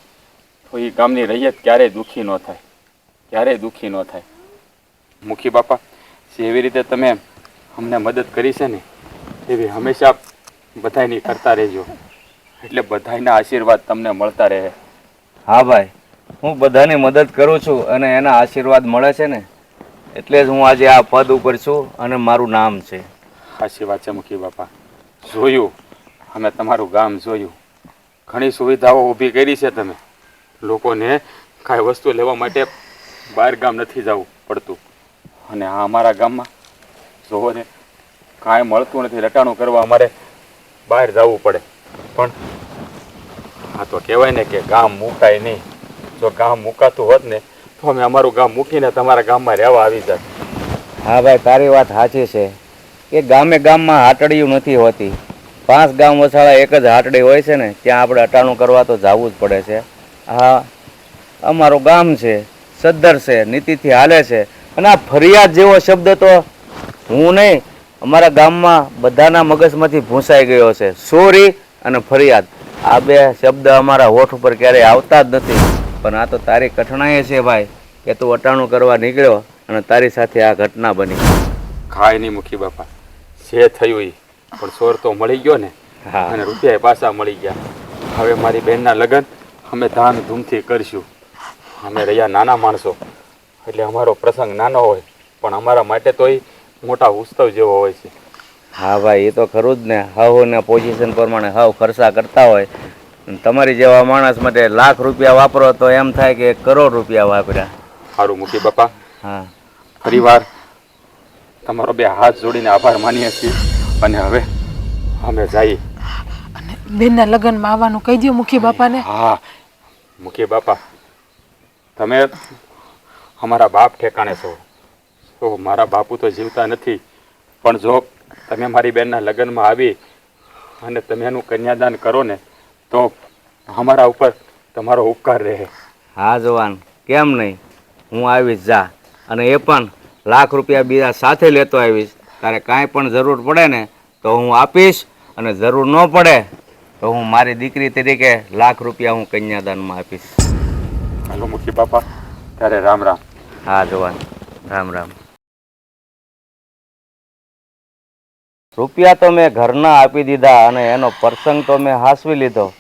S2: તો એ ગામની રૈયત ક્યારેય દુઃખી ન થાય, ક્યારેય દુઃખી ન થાય. મુખી બાપા, જેવી રીતે તમે અમને મદદ કરી છે ને એવી હંમેશા બધાયની કરતા રહેજો, એટલે બધાયના આશીર્વાદ તમને મળતા રહે.
S3: હા ભાઈ, હું બધાની મદદ કરું છું અને એના આશીર્વાદ મળે છે ને એટલે જ હું આજે આ પદ ઉપર છું અને મારું નામ છે.
S2: સાચી વાત છે મુખી બાપા. જોયું, અમે તમારું ગામ જોયું, ઘણી સુવિધાઓ ઊભી કરી છે તમે. લોકોને કાંઈ વસ્તુ લેવા માટે બહાર ગામ નથી જવું પડતું અને આ અમારા ગામમાં જોવો ને કાંઈ મળતું નથી, રટાણું કરવા અમારે બહાર જવું પડે. પણ આ તો કહેવાય ને કે ગામ મુકાય નહીં. જો ગામ મુકાતું હોત ને તો અમે અમારું ગામ મૂકીને તમારા ગામમાં રહેવા આવી જાત.
S3: હા ભાઈ, તારી વાત સાચી છે કે ગામે ગામમાં હાટડીયું નથી હોતી. 5 ગામ વસાળા એક જ હાટડી હોય છે ને ત્યાં આપણે અટાણું કરવા તો જવું જ પડે છે. હા, અમારું ગામ છે, સદ્ધર છે, નીતિથી હાલે છે. અને આ ફરિયાદ જેવો શબ્દ તો હું નહીં, અમારા ગામમાં બધાના મગજમાંથી ભૂંસાઈ ગયો છે. ચોરી અને ફરિયાદ આ 2 શબ્દ અમારા હોઠ ઉપર ક્યારેય આવતા જ નથી. પણ આ તો તારી કઠણાઈ છે ભાઈ કે તું અટાણું કરવા નીકળ્યો અને તારી સાથે આ ઘટના બની.
S2: કાંઈ નહીં મુખી બાપા, જે થયું એ પણ ચોર તો મળી ગયો ને
S3: હા,
S2: અને રૂપિયા પાછા મળી ગયા. હવે મારી બહેનના લગ્ન અમે ધામધૂમથી કરીશું. અમે રહ્યા નાના માણસો એટલે અમારો પ્રસંગ નાનો હોય પણ અમારા માટે તો એ મોટા ઉત્સવ જેવો હોય છે.
S3: હા ભાઈ, એ તો ખરું જ ને. હવને પોઝિશન પ્રમાણે હવ ખર્ચા કરતા હોય. અને તમારી જેવા માણસ માટે લાખ રૂપિયા વાપરો તો એમ થાય કે 1 કરોડ રૂપિયા વાપર્યા.
S2: સારું મુખી બાપા,
S3: હા,
S2: ફરીવાર તમારો 2 હાથ જોડીને આભાર માનીએ છીએ અને હવે અમે જઈએ.
S1: અને બેનના લગ્નમાં આવવાનું કહી દો મુખી બાપાને.
S2: હા મુખી બાપા, તમે અમારા બાપ ઠેકાણે છો. તો મારા બાપુ તો જીવતા નથી પણ જો તમે મારી બહેનના લગ્નમાં આવી અને તમે એનું કન્યાદાન કરો ને તો અમારા ઉપર તમારો ઉપકાર રહે.
S3: હા જવાન, કેમ નહીં, હું આવીશ. જા, અને એ પણ લાખ રૂપિયા બીજા સાથે લેતો આવીશ. તારે કાંઈ પણ જરૂર પડે ને તો હું આપીશ અને જરૂર ન પડે તો હું મારી દીકરી તરીકે લાખ રૂપિયા હું કન્યાદાનમાં આપીશ.
S2: હાલો મુખી બાપા, ત્યારે રામ રામ.
S3: હા જવાન, રામ રામ. રૂપિયા તો મેં ઘરના આપી દીધા અને એનો પ્રસંગ તો મેં હાંસવી લીધો.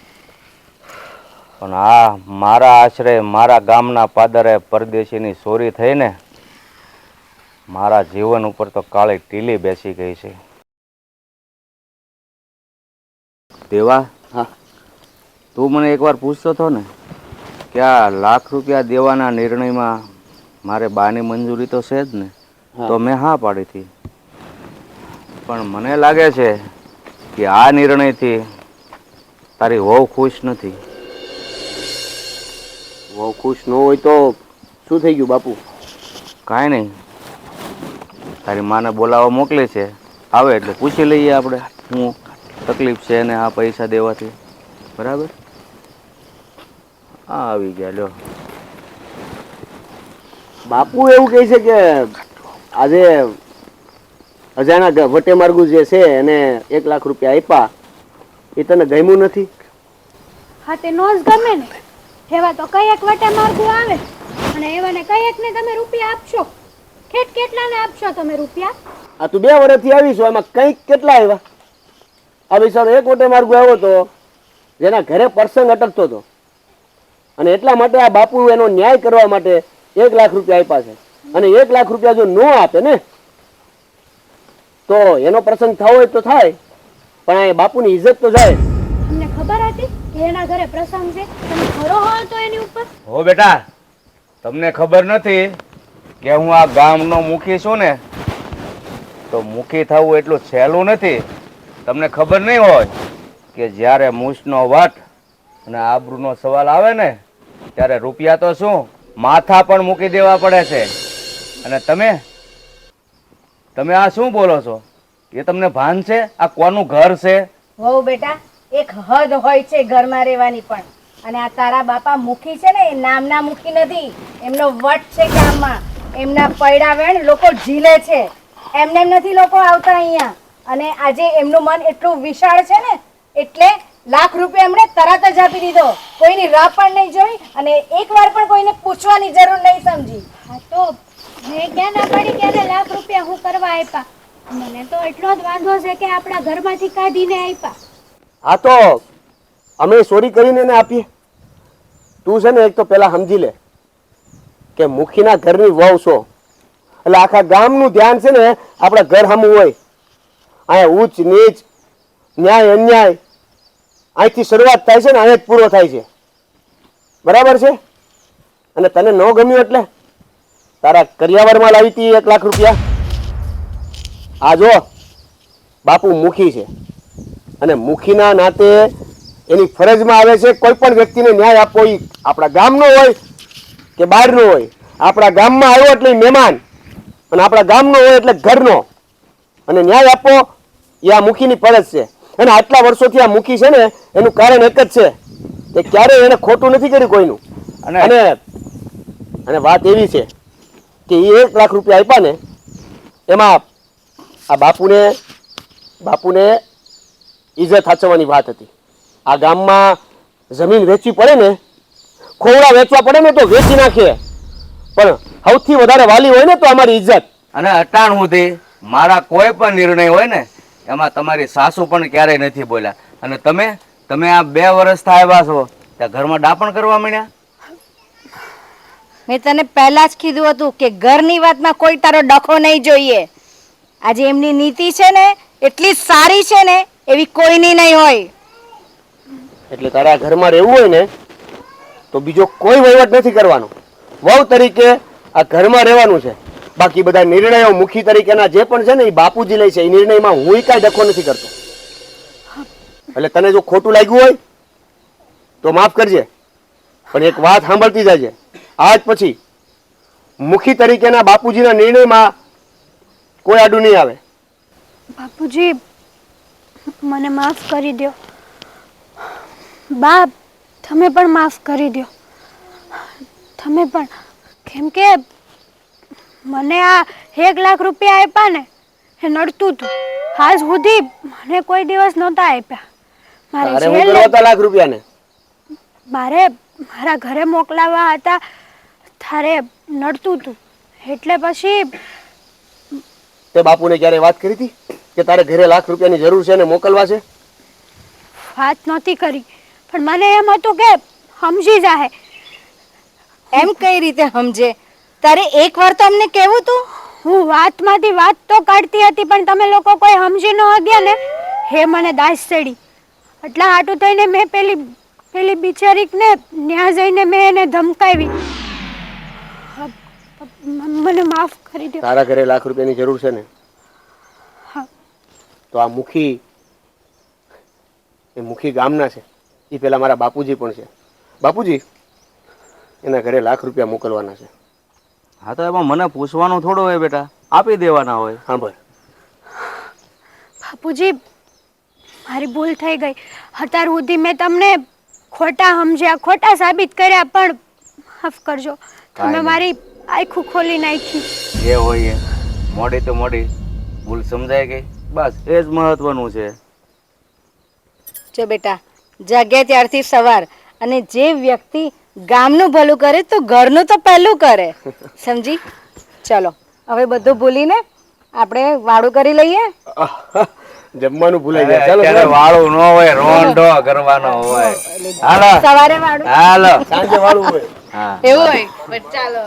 S3: પણ આ મારા આશરે મારા ગામના પાદરે પરદેશીની ચોરી થઈને મારા જીવન ઉપર તો કાળી ટીલી બેસી ગઈ છે. દેવા,
S5: હા.
S3: તું મને એકવાર પૂછતો હતો ને કે આ લાખ રૂપિયા દેવાના નિર્ણયમાં મારે બાની મંજૂરી તો છે જ ને? તો મેં હા પાડી હતી. પણ મને લાગે છે કે આ નિર્ણયથી તારી વહુ ખુશ નથી.
S5: બહુ ખુશ ન હોય તો શું થઈ ગયું બાપુ?
S3: કાંઈ નહીં, તારી માને બોલાવવા મોકલી છે, આવે એટલે પૂછી લઈએ આપણે હું તકલીફ છે ને આ પૈસા દેવાથી. બરાબર? હા, આવી ગયા. લ્યો,
S5: બાપુ એવું કહે છે કે આજે અજાણા વટે માર્ગુ જે છે એને 1 લાખ રૂપિયા આપ્યા, એ તને ગમ્યું નથી?
S6: હા, તે નો જ ગમે ને. એવા તો કયેક વટે માર્ગું આવે અને એવાને કયેક ને તમે રૂપિયા આપશો. કેટલાને આપશો તમે રૂપિયા?
S5: આ તું 2 વર્ષથી આવી છો, એમાં કંઈક કેટલા આવ્યા? આ બિચારો 1 વટે માર્ગુ આવ્યો તો જેના ઘરે પ્રસંગ અટકતો હતો અને એટલા માટે આ બાપુ એનો ન્યાય કરવા માટે 1 લાખ રૂપિયા આપ્યા છે. અને 1 લાખ રૂપિયા જો ન આપે ને તો એનો પ્રસંગ થવો હોય તો થાય, પણ આ બાપુની ઇજ્જત તો જાય.
S6: તમને ખબર હતી કે એના ઘરે પ્રસંગ છે? તમે ખરો હો તો એની ઉપર?
S3: હો બેટા, તમને ખબર નથી કે હું આ ગામનો મુખી છું ને? તો મુખી થવું એટલું સહેલું નથી. તમને ખબર નહીં હોય કે જ્યારે મૂછનો વટ અને આબરૂનો સવાલ આવે ને ત્યારે રૂપિયા તો શું માથા પણ મૂકી દેવા પડે છે. અને તમે તમે આ શું બોલો છો? એ તમને ભાન છે આ કોનું ઘર છે?
S4: વહુ બેટા, એક હદ હોય છે ઘરમાં રહેવાની પણ. અને આ તારા બાપા મુખી છે ને, એ નામના મુખી નથી, એમનો વટ છે ગામમાં. એમના પૈડા વેણ લોકો ઝીલે છે. એમને એમ નથી લોકો આવતા અહીંયા. અને આજે એમનું મન એટલું વિશાળ છે ને, એટલે લાખ રૂપિયા એમણે તરત જ આપી દીધો. કોઈની રાહ પણ નહીં જોઈ અને એકવાર પણ કોઈને પૂછવાની જરૂર નહીં સમજી.
S6: હા તો મેં ક્યાં ના પાડી કે એને લાખ રૂપિયા હું કરવા આપ્યા? મને તો એટલો જ વાંધો છે કે આપણા ઘરમાંથી કાઢીને આપ્યા.
S5: આ તો અમે ચોરી કરીને એને આપીએ. તું છે ને એક તો પેલા સમજી લે કે મુખીના ઘરની વહુ છો એટલે આખા ગામનું ધ્યાન છે ને આપણા ઘર સામું હોય. અહીંયા ઊંચ નીચ, ન્યાય અન્યાય અહીંથી શરૂઆત થાય છે ને અહીંયા જ પૂરો થાય છે. બરાબર છે? અને તને ન ગમ્યું એટલે તારા કરિયાવરમાં લાવી હતી 1 લાખ રૂપિયા. આ જો બાપુ મુખી છે અને મુખીના નાતે એની ફરજમાં આવે છે કોઈ પણ વ્યક્તિને ન્યાય આપવો. એ આપણા ગામનો હોય કે બહારનો હોય. આપણા ગામમાં આવ્યો એટલે ઈ મહેમાન અને આપણા ગામનો હોય એટલે ઘરનો. અને ન્યાય આપવો એ આ મુખીની ફરજ છે. અને આટલા વર્ષોથી આ મુખી છે ને એનું કારણ એક જ છે કે ક્યારેય એને ખોટું નથી કર્યું કોઈનું.
S3: અને
S5: અને અને વાત એવી છે કે એ 1 લાખ રૂપિયા આપ્યા ને એમાં આ બાપુને ઇજ્જત સાચવવાની વાત હતી. આ ગામમાં જમીન વેચવી પડે ને, ખોવડા વેચવા પડે ને તો વેચી નાખીએ, પણ સૌથી વધારે વાલી હોય ને તો અમારી ઇજ્જત.
S3: અને અટાણ સુધી મારા કોઈ પણ નિર્ણય હોય ને એમાં તમારી સાસુ પણ ક્યારેય નથી બોલ્યા. અને તમે આ 2 વર્ષ આવ્યા છો ત્યાં ઘરમાં ડાપણ કરવા માંડ્યા.
S4: મેં તને પહેલા જ કીધું હતું કે ઘરની વાતમાં કોઈ તારો ડખો નહીં જોઈએ. આજે એમની નીતિ છે ને એટલી સારી છે ને એવી કોઈની નહીં હોય.
S5: એટલે તારા ઘરમાં રહેવું હોય ને તો બીજો કોઈ વહીવટ નથી કરવાનો. વહુ તરીકે આ ઘરમાં રહેવાનું છે. બાકી બધા નિર્ણયો મુખી તરીકેના જે પણ છે ને એ બાપુજી લે છે. એ નિર્ણયમાં હું કાંઈ ડખો નથી કરતો. એટલે તને જો ખોટું લાગ્યું હોય તો માફ કરજે, પણ એક વાત સાંભળતી જાજે. આજ પછી મુખી તરીકેના બાપુજીના નિર્ણયમાં કોઈ આડું નહીં આવે.
S6: બાપુજી, મને માફ કરી દો. બાપ, તમે પણ માફ કરી દો. તમે પણ, કેમ કે મને આ 1 લાખ રૂપિયા આપ્યા ને એ નડતું હતું. આજ સુધી મને કોઈ દિવસ નહોતા આપ્યા.
S5: તારે હું કરવા હતા લાખ રૂપિયાને?
S6: મારે મારા ઘરે મોકલાવા હતા, તારે નડતું હતું એટલે પછી.
S5: તે બાપુને ક્યારે વાત કરી હતી કે તારે ઘરે લાખ રૂપિયાની જરૂર છે ને મોકલવા છે?
S6: વાત નહોતી કરી, પણ મને એમ હતું કે સમજી જાહે.
S4: એમ કઈ રીતે સમજે? તારે એકવાર તો અમને કહેવું તું.
S6: હું વાતમાંથી વાત તો કાઢતી હતી પણ તમે લોકો કોઈ સમજી ન ગયા ને, હે મને દાસ ચડી. એટલા હાટું થઈને મેં પેલી બિચારીને ન્યા જઈને મેં એને ધમકાવી. મને માફ કરી દો.
S5: તારા ઘરે લાખ રૂપિયાની જરૂર છે ને?
S6: હા.
S5: તો આ મુખી ગામના છે. એ પેલા મારા બાપુજી પણ છે. બાપુજી એના ઘરે લાખ રૂપિયા મોકલવાના છે.
S3: હા તો એમાં મને પૂછવાનું થોડું હોય બેટા, આપી દેવાના હોય.
S5: સાંભળ
S6: બાપુજી, મારી ભૂલ થઈ ગઈ. અત્યાર સુધી મેં તમને ખોટા સમજ્યા, ખોટા સાબિત કર્યા, પણ માફ કરજો. તમે મારી આંખો ખોલી નાખી.
S3: જે હોય એ મોડી તો મોડી ભૂલ સમજાય ગઈ, બસ એ જ મહત્વનું છે.
S4: જો બેટા, જાગ્યા ત્યારથી સવાર, અને જે વ્યક્તિ ગામનું ભલું કરે તો ઘરનું તો પહેલું કરે. સમજી? ચલો હવે બધું ભૂલીને આપણે વાળું કરી લઈએ.
S5: જમવાનું ભૂલાઈ ગયા. ચાલો
S3: અત્યારે વાળું ન હોય, રોંઢો કરવાનો હોય. હાલો
S4: સવારે વાળું,
S3: હાલો
S5: સાંજે વાળું હોય.
S3: હા
S4: એવું હોય. ચાલો.